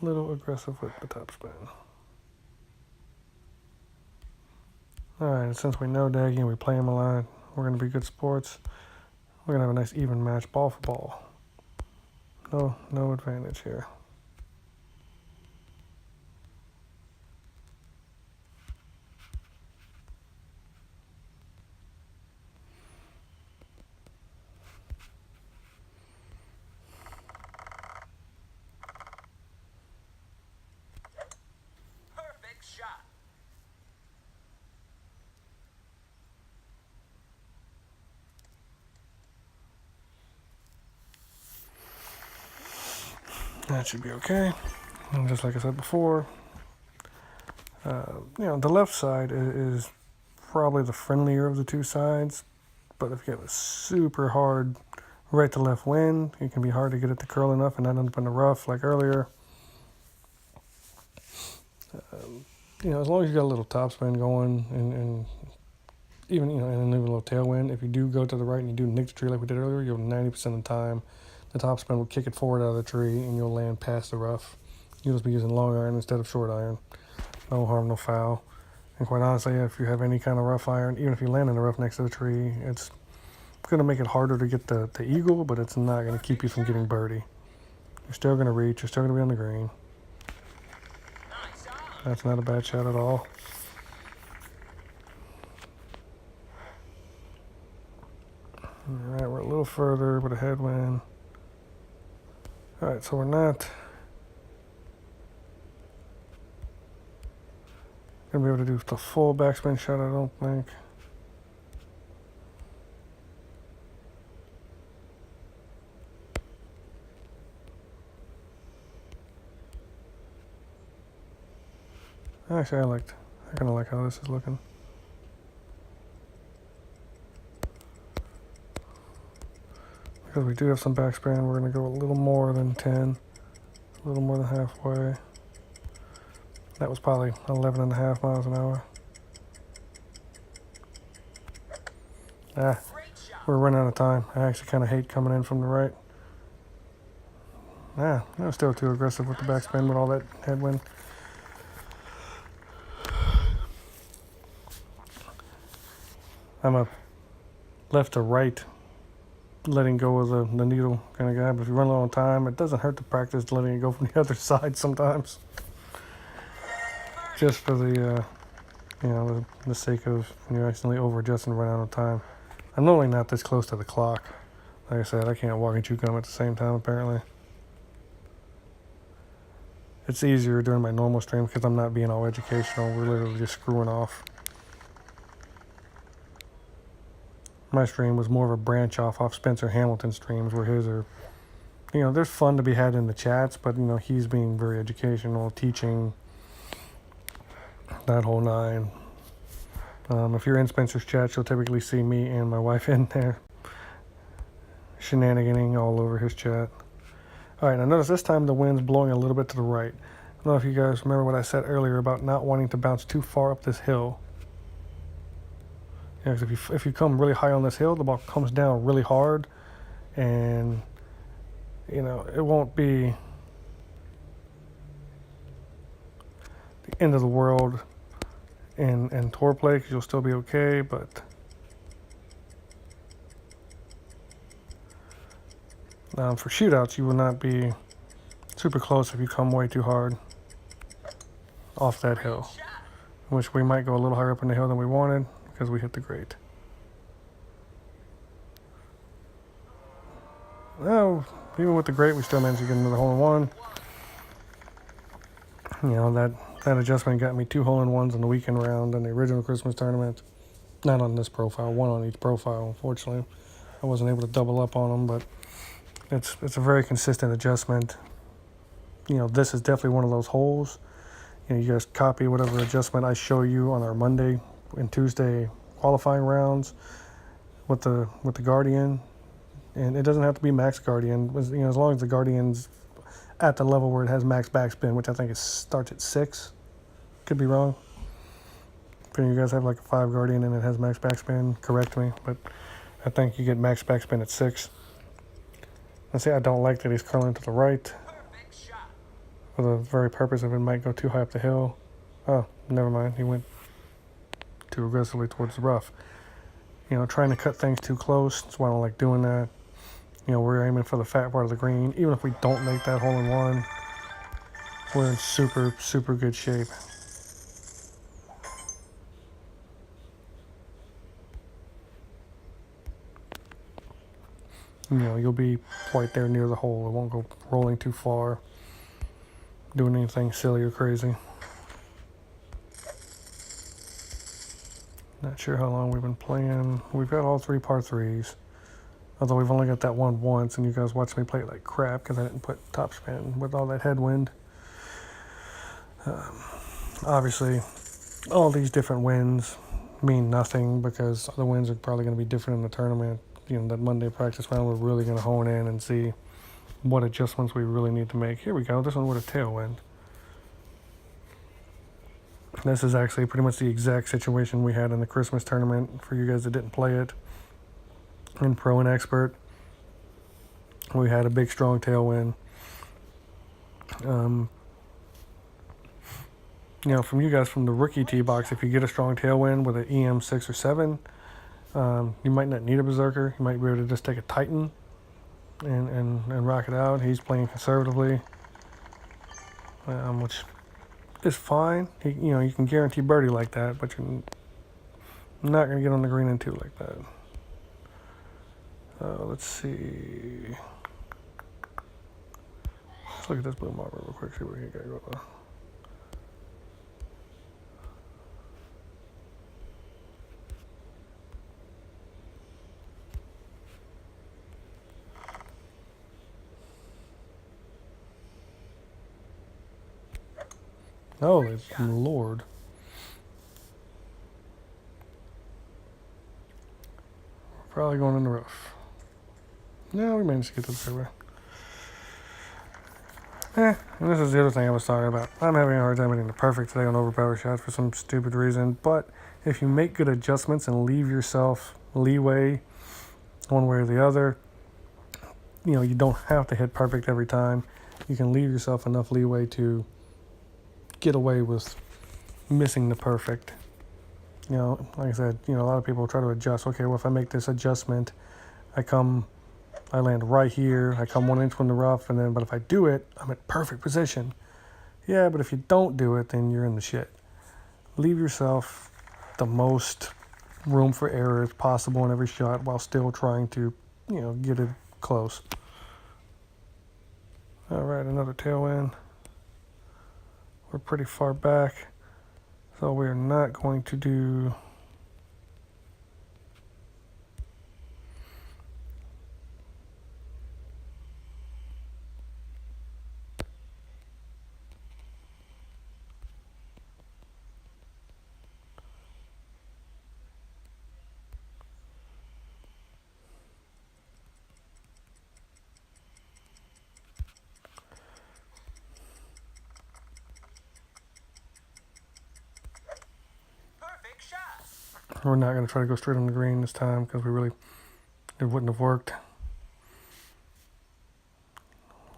A little aggressive with the top spin. Alright, since we know Daggy and we play him a lot, we're going to be good sports. We're going to have a nice even match ball for ball. No advantage here. Perfect shot. That should be okay. And just like I said before, the left side is probably the friendlier of the two sides. But if you have a super hard right to left wind, it can be hard to get it to curl enough and not end up in the rough like earlier. As long as you got a little topspin going and even, and leave a little tailwind, if you do go to the right and you do nick the tree like we did earlier, you'll 90% of the time, the topspin will kick it forward out of the tree and you'll land past the rough. You'll just be using long iron instead of short iron. No harm, no foul. And quite honestly, if you have any kind of rough iron, even if you land in the rough next to the tree, it's going to make it harder to get the eagle, but it's not going to keep you from getting birdie. You're still going to reach. You're still going to be on the green. Nice on. That's not a bad shot at all. Alright, we're a little further with a headwind. All right, so we're not gonna be able to do the full backspin shot, I don't think. Actually, I kind of like how this is looking. Because we do have some backspin, we're going to go a little more than 10, a little more than halfway. That was probably 11.5 miles an hour. Ah, Great shot. we're running out of time. I actually kind of hate coming in from the right. Ah, that was still too aggressive with the backspin with all that headwind. I'm a left to right, letting go of the needle kind of guy. But if you run low on time, it doesn't hurt to practice letting it go from the other side sometimes. Just for the, the sake of accidentally over adjusting and run out of time. I'm normally not this close to the clock. Like I said, I can't walk and chew gum at the same time, apparently. It's easier during my normal stream because I'm not being all educational. We're literally just screwing off. My stream was more of a branch off Spencer Hamilton's streams, where his are, there's fun to be had in the chats, but, he's being very educational, teaching, that whole nine. If you're in Spencer's chat, you'll typically see me and my wife in there shenaniganing all over his chat. All right, now notice this time the wind's blowing a little bit to the right. I don't know if you guys remember what I said earlier about not wanting to bounce too far up this hill. Yeah, because if you come really high on this hill, the ball comes down really hard, and it won't be the end of the world in tour play, because you'll still be okay, but for shootouts, you will not be super close if you come way too hard off that hill, which we might go a little higher up in the hill than we wanted because we hit the grate. Oh, even with the grate, we still managed to get another hole-in-one. That adjustment got me 2 hole-in-ones in the weekend round in the original Christmas tournament. Not on this profile, 1 on each profile, unfortunately. I wasn't able to double up on them, but it's a very consistent adjustment. This is definitely one of those holes. You guys copy whatever adjustment I show you on our Monday and Tuesday qualifying rounds with the Guardian, and it doesn't have to be max Guardian. As long as the Guardian's at the level where it has max backspin, which I think it starts at 6. Could be wrong. If any of you guys have like a 5 Guardian and it has max backspin, correct me. But I think you get max backspin at 6. Let's see, I don't like that he's curling to the right. Perfect shot. For the very purpose of it might go too high up the hill. Oh, never mind. He went too aggressively towards the rough. Trying to cut things too close. That's why I don't like doing that. We're aiming for the fat part of the green. Even if we don't make that hole-in-one, we're in super, super good shape. You'll be right there near the hole. It won't go rolling too far, doing anything silly or crazy. Not sure how long we've been playing. We've got all 3 par 3s. Although we've only got that one once, and you guys watched me play it like crap because I didn't put topspin with all that headwind. Obviously, all these different wins mean nothing because the wins are probably going to be different in the tournament. That Monday practice round, we're really going to hone in and see what adjustments we really need to make. Here we go. This one with a tailwind. This is actually pretty much the exact situation we had in the Christmas tournament for you guys that didn't play it. In Pro and Expert, we had a big, strong tailwind. From you guys from the rookie tee box, if you get a strong tailwind with an EM 6 or 7, you might not need a Berserker. You might be able to just take a Titan and rock it out. He's playing conservatively, which is fine. You can guarantee birdie like that, but you're not going to get on the green in 2 like that. Let's see. Let's look at this blue marble real quick, see what we got going on. Holy Lord. Probably going in the roof. No, we managed to get to the fairway. And this is the other thing I was talking about. I'm having a hard time hitting the perfect today on overpower shots for some stupid reason. But if you make good adjustments and leave yourself leeway one way or the other, you know, you don't have to hit perfect every time. You can leave yourself enough leeway to get away with missing the perfect. You know, like I said, you know, a lot of people try to adjust. Okay, well, if I make this adjustment, I land right here, I come 1 inch from the rough, and then, but if I do it, I'm at perfect position. Yeah, but if you don't do it, then you're in the shit. Leave yourself the most room for error as possible in every shot while still trying to, you know, get it close. All right, another tailwind. We're pretty far back, so we're not going to do... Perfect shot. We're not going to try to go straight on the green this time because it wouldn't have worked.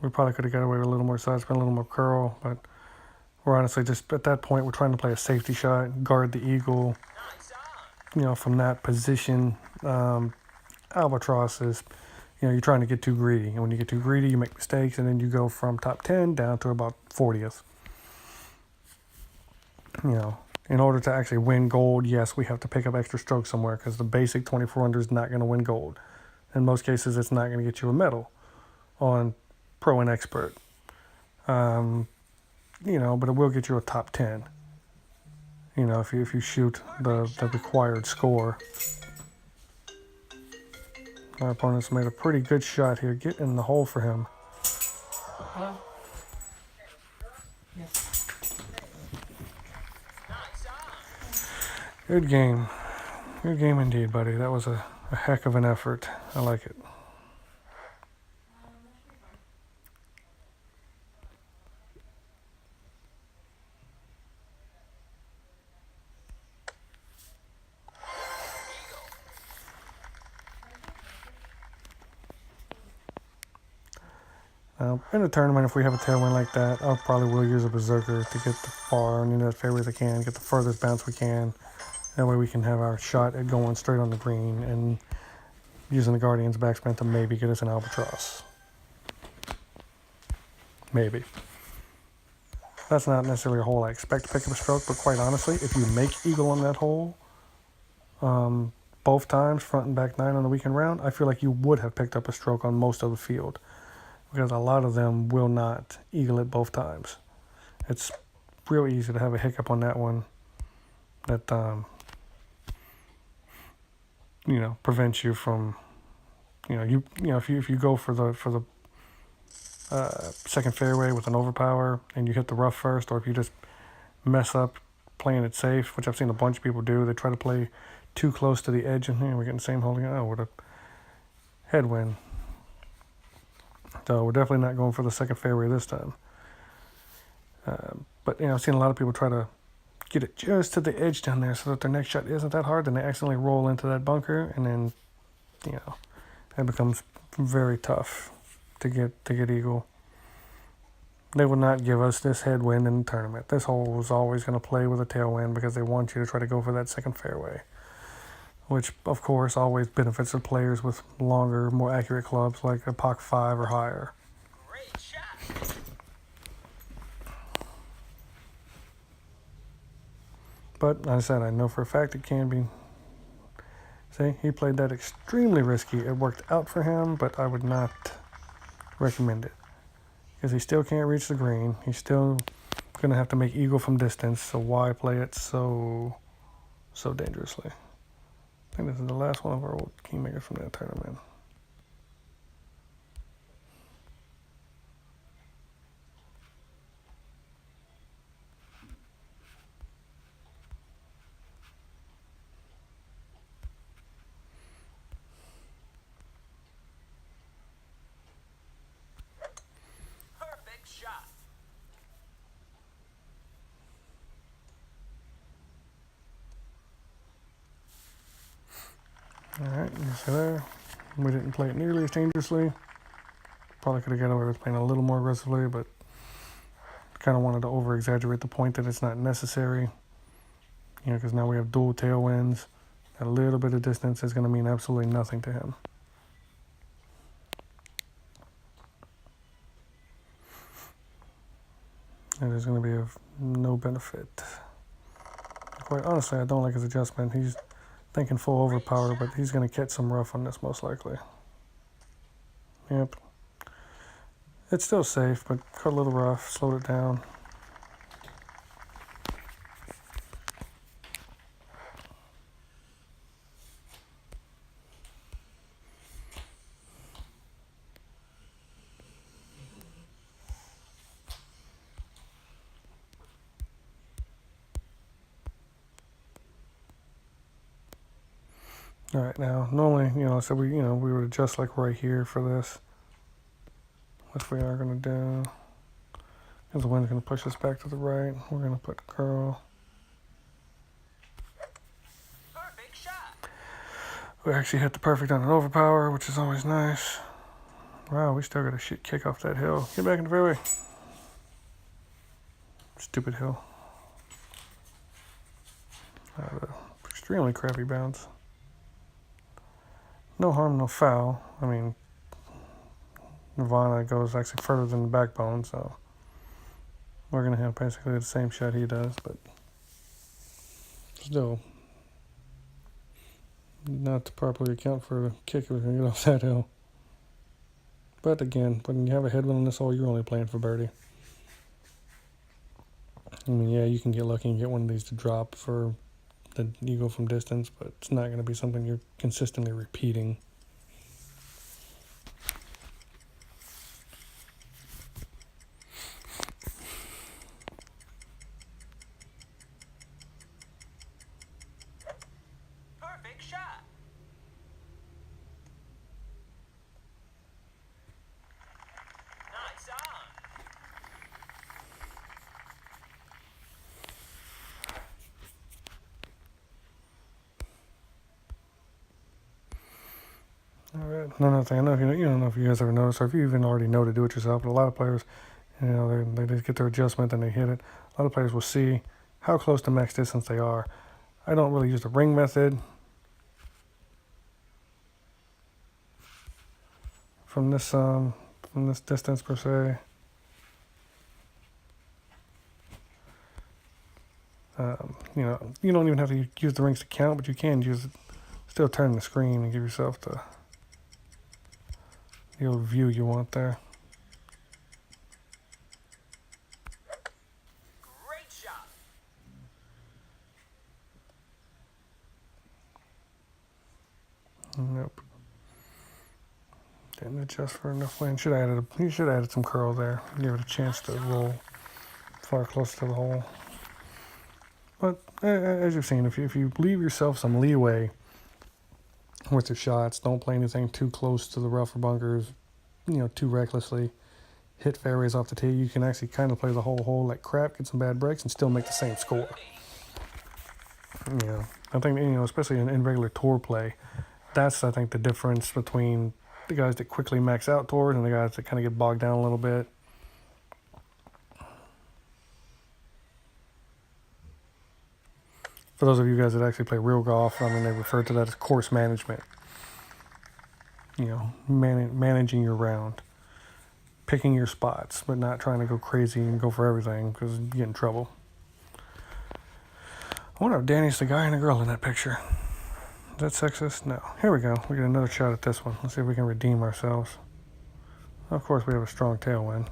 We probably could have got away with a little more side spin, a little more curl, but we're honestly just at that point, we're trying to play a safety shot, guard the eagle, Nice on. you know, from that position. Albatross is, you know, you're trying to get too greedy. And when you get too greedy, you make mistakes, and then you go from top 10 down to about 40th. You know, in order to actually win gold, yes, we have to pick up extra strokes somewhere because the basic 24 under is not going to win gold. In most cases, it's not going to get you a medal on pro and expert. You know, but it will get you a top 10. You know, if you shoot the required score. Our opponent's made a pretty good shot here. Get in the hole for him. Nice on. Good game. Good game indeed, buddy. That was a heck of an effort. I like it. In a tournament, if we have a tailwind like that, I probably will use a berserker to get the far and that fairway as I can, get the furthest bounce we can. That way we can have our shot at going straight on the green and using the Guardian's backspin to maybe get us an albatross. Maybe. That's not necessarily a hole I expect to pick up a stroke, but quite honestly, if you make eagle on that hole, both times, front and back 9 on the weekend round, I feel like you would have picked up a stroke on most of the field. Because a lot of them will not eagle it both times. It's real easy to have a hiccup on that one that you know, prevents you from, you know if you go for the second fairway with an overpower and you hit the rough first, or if you just mess up playing it safe, which I've seen a bunch of people do, they try to play too close to the edge and we're getting the same hole again. Oh, what a headwind. So we're definitely not going for the second fairway this time. But, you know, I've seen a lot of people try to get it just to the edge down there so that their next shot isn't that hard. Then they accidentally roll into that bunker, and then, you know, it becomes very tough to get eagle. They will not give us this headwind in the tournament. This hole was always going to play with a tailwind because they want you to try to go for that second fairway, which, of course, always benefits the players with longer, more accurate clubs like a POC 5 or higher. Great shot. But, like I said, I know for a fact it can be See, he played that extremely risky. It worked out for him, but I would not recommend it. Because he still can't reach the green. He's still going to have to make eagle from distance, so why play it so dangerously? I think this is the last one of our old kingmakers from that tournament. Perfect shot. Alright, you see there? We didn't play it nearly as dangerously. Probably could have got away with playing a little more aggressively, but kind of wanted to over-exaggerate the point that it's not necessary. You know, because now we have dual tailwinds. A little bit of distance is going to mean absolutely nothing to him. And there's going to be of no benefit. Quite honestly, I don't like his adjustment. He's thinking full overpower, but he's going to catch some rough on this most likely. Yep. It's still safe, but cut a little rough, slowed it down. All right, now normally, you know, so we would adjust like right here for this. What we are going to do, because the wind's going to push us back to the right, we're going to put curl. Perfect shot. We actually hit the perfect on an overpower, which is always nice. Wow, we still got a shit kick off that hill. Get back in the fairway. Stupid hill. Extremely crappy bounce. No harm, no foul. I mean, Nirvana goes actually further than the backbone, so we're going to have basically the same shot he does, but still not to properly account for the kick it was going to get off that hill. But again, when you have a headwind on this hole, you're only playing for birdie. I mean, yeah, you can get lucky and get one of these to drop for the eagle from distance, but it's not going to be something you're consistently repeating. Perfect shot. Nice on. All right, another thing, I know if you don't know if you guys ever noticed, or if you even already know to do it yourself, but a lot of players, you know, they just get their adjustment and they hit it. A lot of players will see how close to max distance they are. I don't really use the ring method from this distance per se. You know, you don't even have to use the rings to count, but you can use it, still turn the screen and give yourself the old view you want there. Great shot. Nope. Didn't adjust for enough wind. You should have added some curl there. Give it a chance to roll far closer to the hole. But as you've seen, if you leave yourself some leeway with your shots, don't play anything too close to the rougher bunkers, you know, too recklessly. Hit fairways off the tee. You can actually kind of play the whole hole like crap, get some bad breaks, and still make the same score. You know, I think, you know, especially in regular tour play, that's, I think, the difference between the guys that quickly max out tours and the guys that kind of get bogged down a little bit. For those of you guys that actually play real golf, I mean, they refer to that as course management. You know, managing your round. Picking your spots, but not trying to go crazy and go for everything because you get in trouble. I wonder if Danny's the guy and the girl in that picture. that sexist? No. Here we go. We get another shot at this one. Let's see if we can redeem ourselves. Of course, we have a strong tailwind.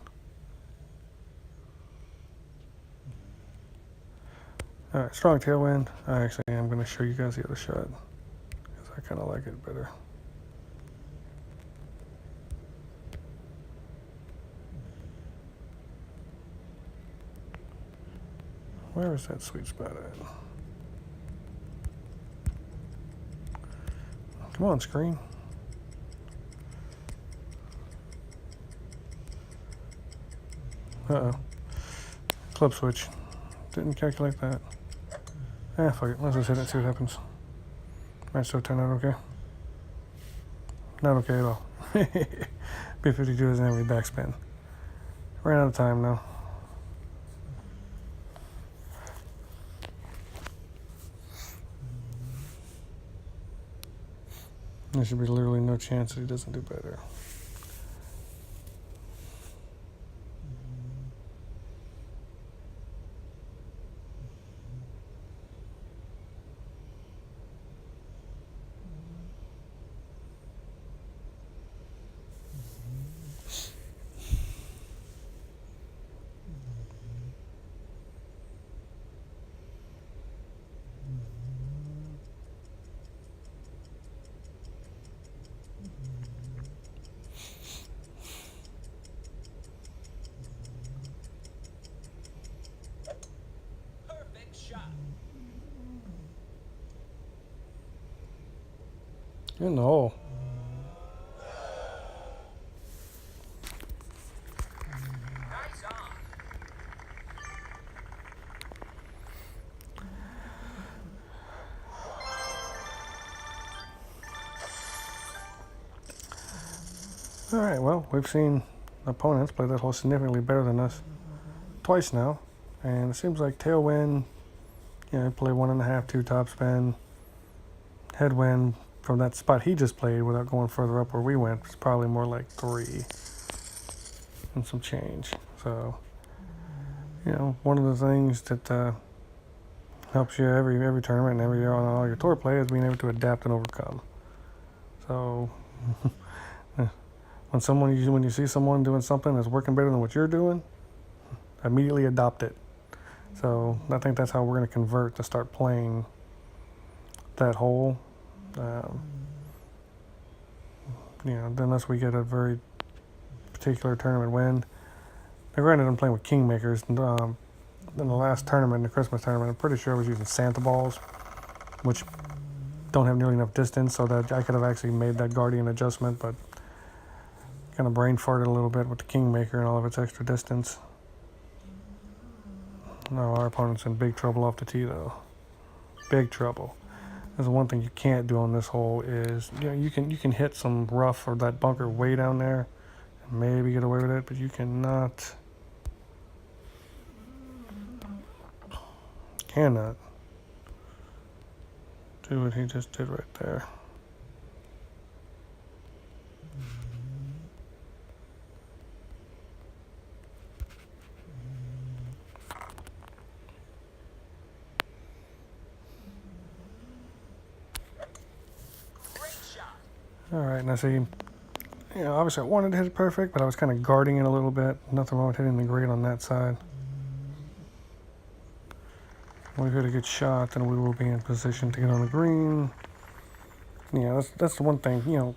Alright, strong tailwind. I actually am going to show you guys the other shot, because I kind of like it better. Where is that sweet spot at? Come on, screen. Uh-oh. Club switch. Didn't calculate that. Fuck it. Let's just hit it, see what happens. Might still turn out okay. Not okay at all. B52 doesn't have any backspin. Ran out of time now. There should be literally no chance that he doesn't do better. Perfect shot. In the hole. Nice on. Alright, well, we've seen opponents play that hole significantly better than us twice now. And it seems like tailwind, play 1.5, 2 topspin. Headwind from that spot he just played without going further up where we went was probably more like 3 and some change. So, one of the things that helps you every tournament and every year on all your tour play is being able to adapt and overcome. So, when you see someone doing something that's working better than what you're doing, immediately adopt it. So I think that's how we're going to convert to start playing that hole. Unless we get a very particular tournament win. Now, granted, I'm playing with Kingmakers. In the last tournament, the Christmas tournament, I'm pretty sure I was using Santa balls, which don't have nearly enough distance, so that I could have actually made that Guardian adjustment, but kind of brain farted a little bit with the Kingmaker and all of its extra distance. No, our opponent's in big trouble off the tee, though. Big trouble. There's the one thing you can't do on this hole is, you can hit some rough or that bunker way down there and maybe get away with it, but you cannot do what he just did right there. Great shot. All right, now see, obviously I wanted to hit it perfect, but I was kind of guarding it a little bit. Nothing wrong with hitting the green on that side. When we hit a good shot, then we will be in position to get on the green. That's the one thing,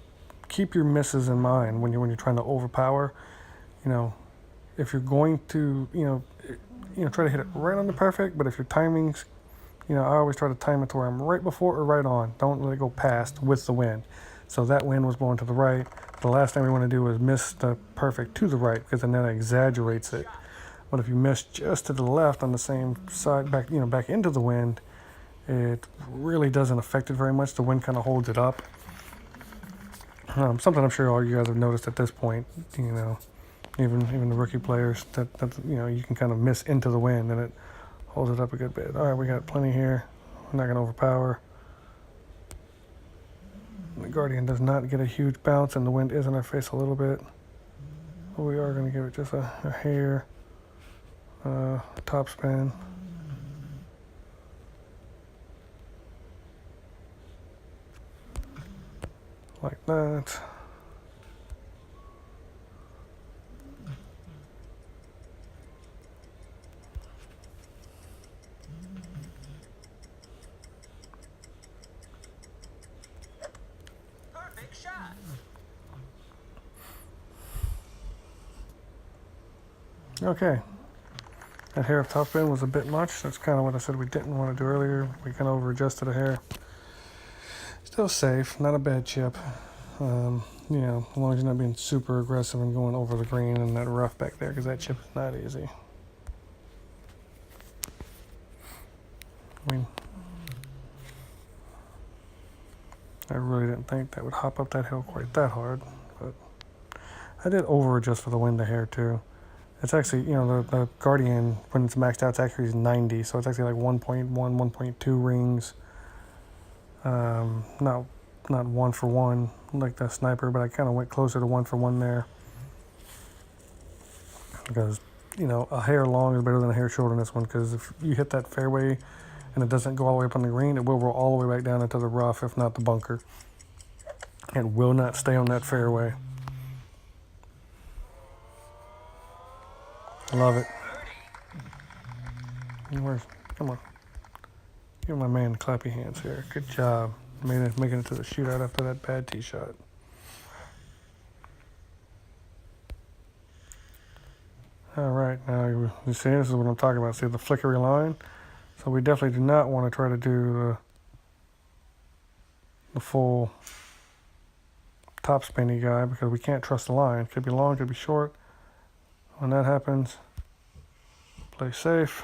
keep your misses in mind when you're trying to overpower. If you're going to, try to hit it right on the perfect, but if your timing's, I always try to time it to where I'm right before or right on. Don't let it go past with the wind. So that wind was blowing to the right. The last thing we want to do is miss the perfect to the right, because then that exaggerates it. But if you miss just to the left on the same side, back into the wind, it really doesn't affect it very much. The wind kind of holds it up. Something I'm sure all you guys have noticed at this point, even the rookie players, that you can kind of miss into the wind and it holds it up a good bit. All right, we got plenty here. We're not going to overpower. The Guardian does not get a huge bounce, and the wind is in our face a little bit. But we are going to give it just a hair. Top spin. like that. Perfect shot. Okay. That hair of topspin was a bit much. That's kind of what I said we didn't want to do earlier. We kind of over-adjusted the hair. Still safe, not a bad chip. You know, as long as you're not being super aggressive and going over the green and that rough back there, because that chip is not easy. I mean, I really didn't think that would hop up that hill quite that hard, but I did over-adjust for the wind of hair too. It's actually, you know, the Guardian, when it's maxed out, it's actually 90, so it's actually like 1.1, 1.2 rings. Not one for one like the Sniper, but I kind of went closer to one for one there. Because, you know, a hair long is better than a hair short on this one, because if you hit that fairway and it doesn't go all the way up on the green, it will roll all the way back down into the rough, if not the bunker. It will not stay on that fairway. Love it. Come on. Give my man clappy hands here. Good job. Making it to the shootout after that bad tee shot. All right, now you see, this is what I'm talking about. See the flickery line? So we definitely do not want to try to do the full top spinny guy, because we can't trust the line. Could be long, could be short. When that happens, play safe.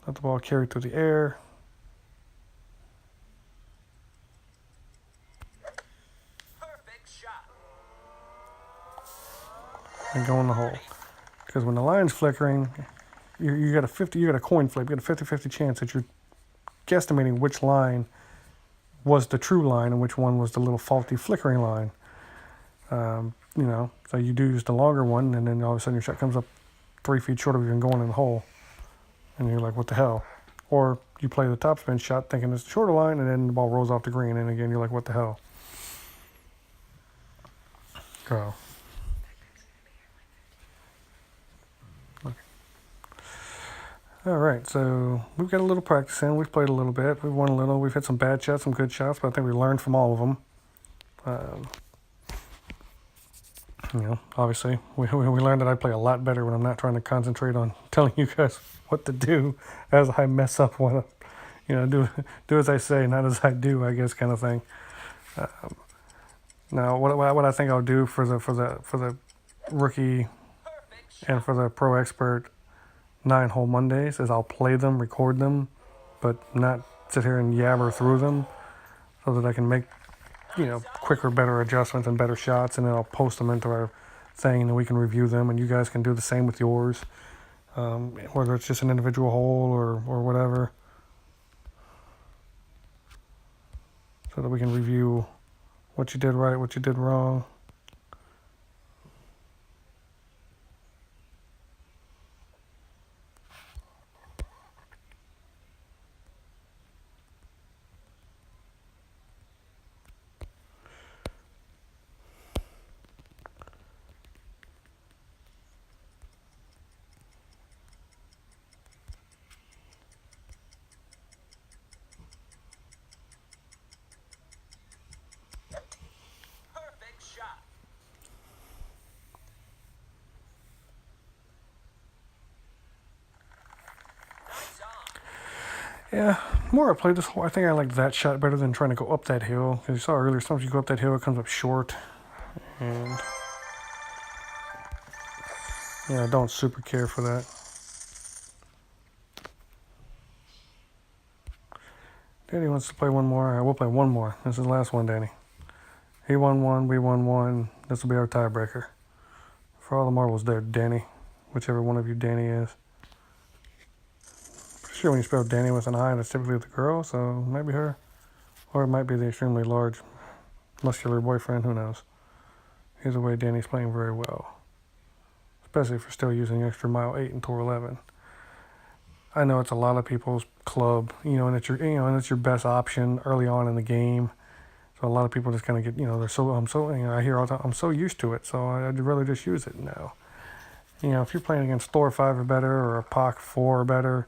Let the ball carry through the air. Perfect shot. And go in the hole. Because when the line's flickering, you got a coin flip. You got a 50-50 chance that you're guesstimating which line was the true line and which one was the little faulty flickering line. You know, so you do use the longer one, and then all of a sudden your shot comes up 3 feet short of even going in the hole, and you're like, what the hell? Or you play the topspin shot thinking it's the shorter line, and then the ball rolls off the green, and again you're like, what the hell? Go. Okay. All right, so we've got a little practice in. We've played a little bit. We've won a little. We've had some bad shots, some good shots, but I think we learned from all of them. You know, obviously, we learned that I play a lot better when I'm not trying to concentrate on telling you guys what to do as I mess up one. You know, do as I say, not as I do, I guess, kind of thing. Now, what I think I'll do for the rookie and for the pro expert 9-hole Mondays is I'll play them, record them, but not sit here and yabber through them, so that I can make, you know, quicker, better adjustments and better shots, and then I'll post them into our thing, and then we can review them, and you guys can do the same with yours, whether it's just an individual hole or whatever, so that we can review what you did right, what you did wrong. Perfect shot. Nice on. Yeah, more I played this hole, I think I like that shot better than trying to go up that hill. Because you saw earlier, sometimes you go up that hill, it comes up short. And yeah, I don't super care for that. Danny wants to play one more. I will play one more. This is the last one, Danny. He won one, we won one. This will be our tiebreaker. For all the marbles there, Danny. Whichever one of you Danny is. Pretty sure when you spell Danny with an I, that's typically the girl, so it might be her. Or it might be the extremely large, muscular boyfriend, who knows. Either way, Danny's playing very well. Especially if you're still using extra mile 8 and tour 11. I know it's a lot of people's club, you know, and it's your best option early on in the game. So a lot of people just kind of get, they're so, I hear all the time, I'm so used to it, so I'd rather just use it now. If you're playing against Thor 5 or better, or a POC 4 or better,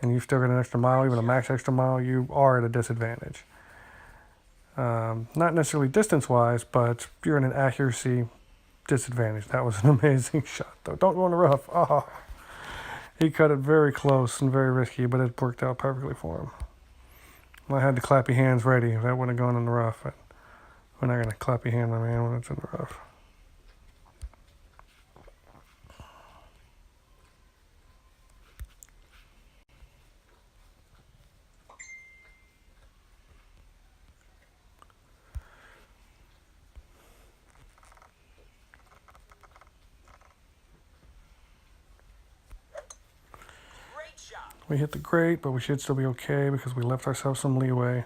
and you've still got an extra mile, even a max extra mile, you are at a disadvantage. Not necessarily distance-wise, but you're in an accuracy disadvantage. That was an amazing shot, though. Don't go in the rough. Oh, he cut it very close and very risky, but it worked out perfectly for him. I had the clappy hands ready. If that wouldn't have gone in the rough, but we're not going to clappy hand my man when it's in the rough. Great shot. We hit the grate, but we should still be okay because we left ourselves some leeway.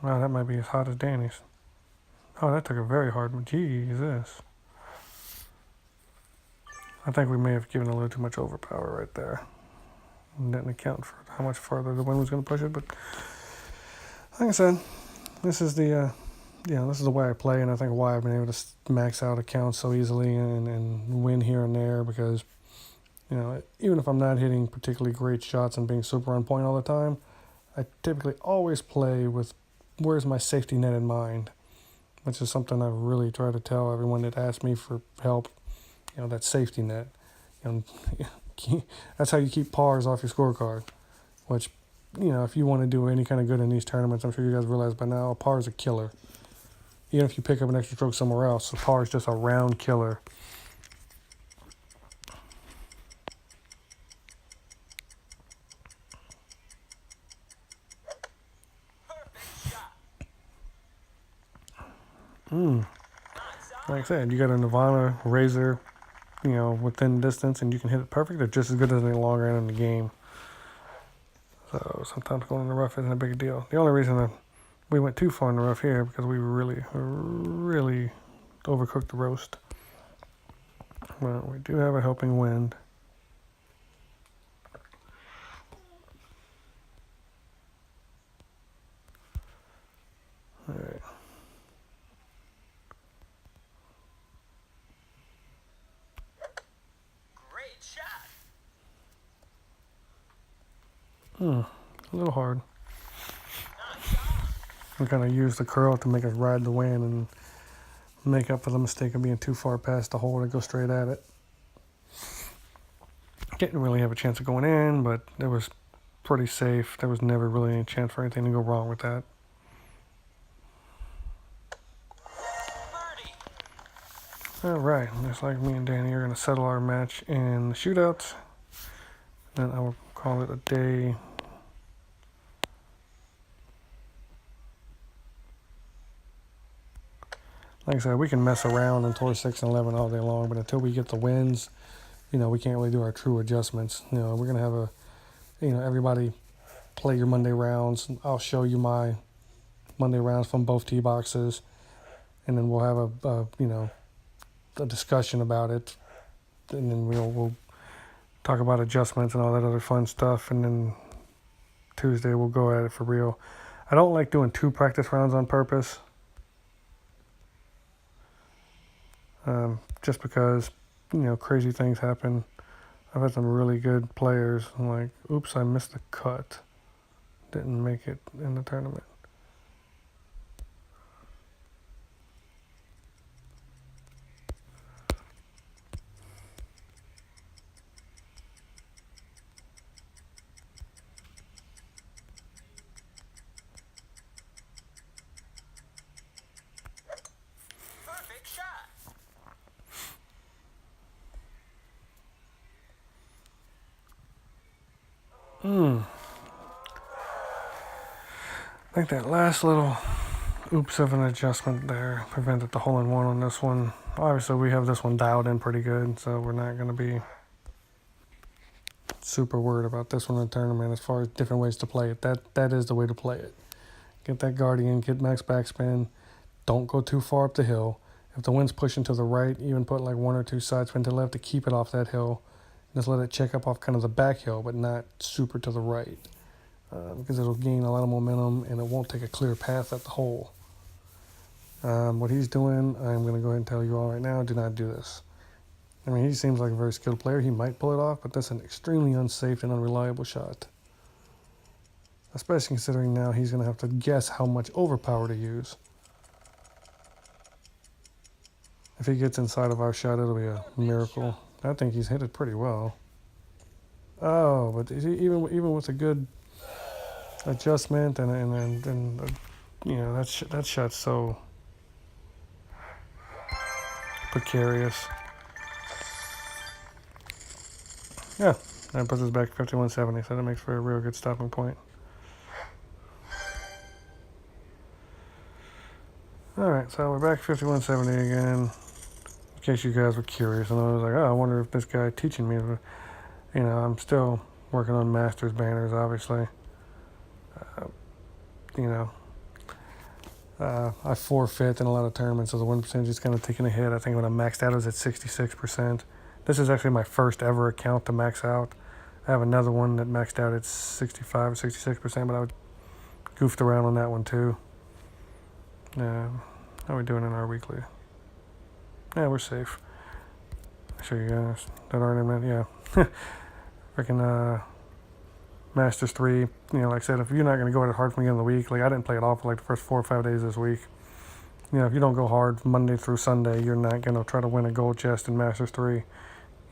Wow, that might be as hot as Danny's. Oh, that took a very hard one. Jesus. I think we may have given a little too much overpower right there. Didn't account for how much farther the wind was going to push it, but like I said, this is the this is the way I play, and I think why I've been able to max out accounts so easily and win here and there, because even if I'm not hitting particularly great shots and being super on point all the time, I typically always play with where's my safety net in mind, which is something I really try to tell everyone that asks me for help. That safety net. That's how you keep pars off your scorecard, which, if you want to do any kind of good in these tournaments, I'm sure you guys realize by now, a par is a killer. Even if you pick up an extra stroke somewhere else, a par is just a round killer. Perfect shot. Like I said, you got a Nirvana Razor, within distance, and you can hit it perfect. They're just as good as any longer end in the game. So sometimes going in the rough isn't a big deal. The only reason that we went too far in the rough here because we really overcooked the roast. But we do have a helping wind. All right. Great shot. A little hard. We kind of used the curl to make us ride the wind and make up for the mistake of being too far past the hole to go straight at it. Didn't really have a chance of going in, but it was pretty safe. There was never really any chance for anything to go wrong with that. Birdie. All right, looks like me and Danny are going to settle our match in the shootouts. Then I will call it a day. Like I said, we can mess around in Tour 6 and 11 all day long, but until we get the wins, we can't really do our true adjustments. We're going to have everybody play your Monday rounds. I'll show you my Monday rounds from both tee boxes, and then we'll have a discussion about it, and then we'll talk about adjustments and all that other fun stuff, and then Tuesday we'll go at it for real. I don't like doing 2 practice rounds on purpose. Just because, crazy things happen. I've had some really good players. I'm like, oops, I missed the cut. Didn't make it in the tournament. Perfect shot. I think that last little oops of an adjustment there prevented the hole-in-one on this one. Obviously, we have this one dialed in pretty good, so we're not going to be super worried about this one in the tournament as far as different ways to play it. That is the way to play it. Get that guardian, get max backspin. Don't go too far up the hill. If the wind's pushing to the right, even put like 1 or 2 side spin to the left to keep it off that hill. Just let it check up off kind of the back hill, but not super to the right. because it'll gain a lot of momentum and it won't take a clear path at the hole. What he's doing, I'm going to go ahead and tell you all right now, do not do this. I mean, he seems like a very skilled player. He might pull it off, but that's an extremely unsafe and unreliable shot. Especially considering now he's going to have to guess how much overpower to use. If he gets inside of our shot, it'll be a miracle. I think he's hit it pretty well. Oh, but even with a good adjustment and you know, that shot's so precarious. Yeah, that puts us back at 51.70, so that makes for a real good stopping point. Alright, so we're back at 51.70 again. In case you guys were curious, and I was like, oh, I wonder if this guy teaching me, you know, I'm still working on Masters banners, obviously. You know, I forfeit in a lot of tournaments, so the win percentage is kind of taking a hit. I think when I maxed out, it was at 66%. This is actually my first ever account to max out. I have another one that maxed out at 65 or 66%, but I goofed around on that one too. How are we doing in our weekly? Yeah, we're safe. I'll show you guys that aren't in it. Yeah. Freaking Masters 3. You know, like I said, if you're not going to go at it hard from the beginning of the week, like I didn't play it off for like the first 4 or 5 days this week. You know, if you don't go hard Monday through Sunday, you're not going to try to win a gold chest in Masters 3. You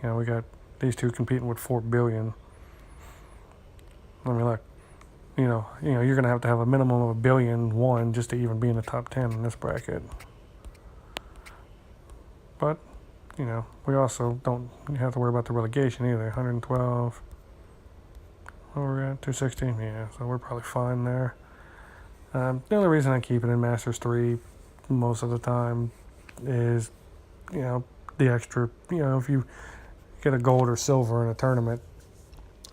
know, we got these two competing with 4 billion. I mean, look, you know, you're going to have a minimum of 1 billion won just to even be in the top 10 in this bracket. But, you know, we also don't have to worry about the relegation either. 112. What we're at? 260? Yeah, so we're probably fine there. The only reason I keep it in Masters 3 most of the time is, you know, the extra, you know, if you get a gold or silver in a tournament,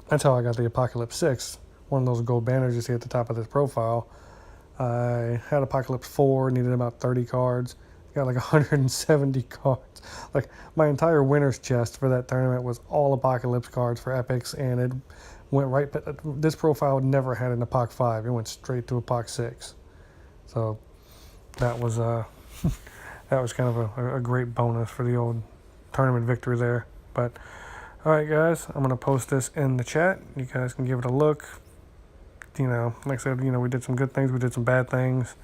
that's how I got the Apocalypse 6, one of those gold banners you see at the top of this profile. I had Apocalypse 4, needed about 30 cards, got like 170 cards. Like, my entire winner's chest for that tournament was all Apocalypse cards for epics, and it went right, this profile never had an Apoc 5, it went straight to Apoc 6. So that was that was kind of a great bonus for the old tournament victory there. But alright guys, I'm gonna post this in the chat. You guys can give it a look. You know, like I said, you know, we did some good things, we did some bad things.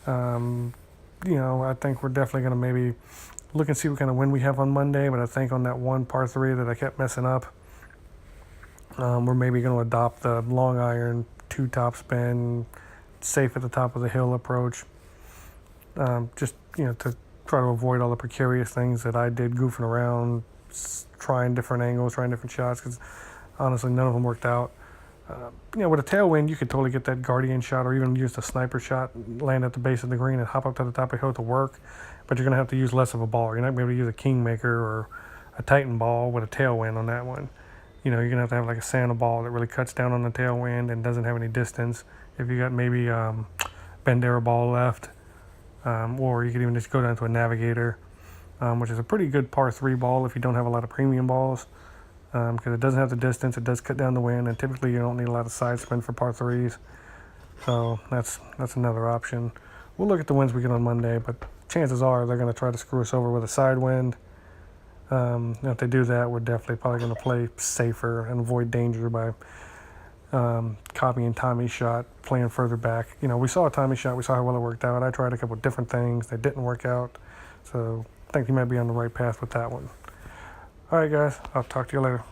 You know, I think we're definitely gonna maybe look and see what kind of win we have on Monday, but I think on that one par 3 that I kept messing up, we're maybe going to adopt the long iron 2 topspin, safe at the top of the hill approach. Just, you know, to try to avoid all the precarious things that I did goofing around, trying different angles, trying different shots, because honestly none of them worked out. You know, with a tailwind, you could totally get that guardian shot or even use the sniper shot, land at the base of the green and hop up to the top of the hill to work, but you're going to have to use less of a ball. You're not going to be able to use a Kingmaker or a Titan ball with a tailwind on that one. You know, you're going to have like a Santa ball that really cuts down on the tailwind and doesn't have any distance. If you got maybe Bandera ball left, or you could even just go down to a Navigator, which is a pretty good par 3 ball if you don't have a lot of premium balls, because it doesn't have the distance, it does cut down the wind, and typically you don't need a lot of side spin for par 3s. So that's another option. We'll look at the winds we get on Monday, but chances are they're going to try to screw us over with a side wind. If they do that, we're definitely probably going to play safer and avoid danger by copying Tommy's shot, playing further back. You know, we saw Tommy's shot, we saw how well it worked out. I tried a couple of different things, they didn't work out. So I think you might be on the right path with that one. Alright guys, I'll talk to you later.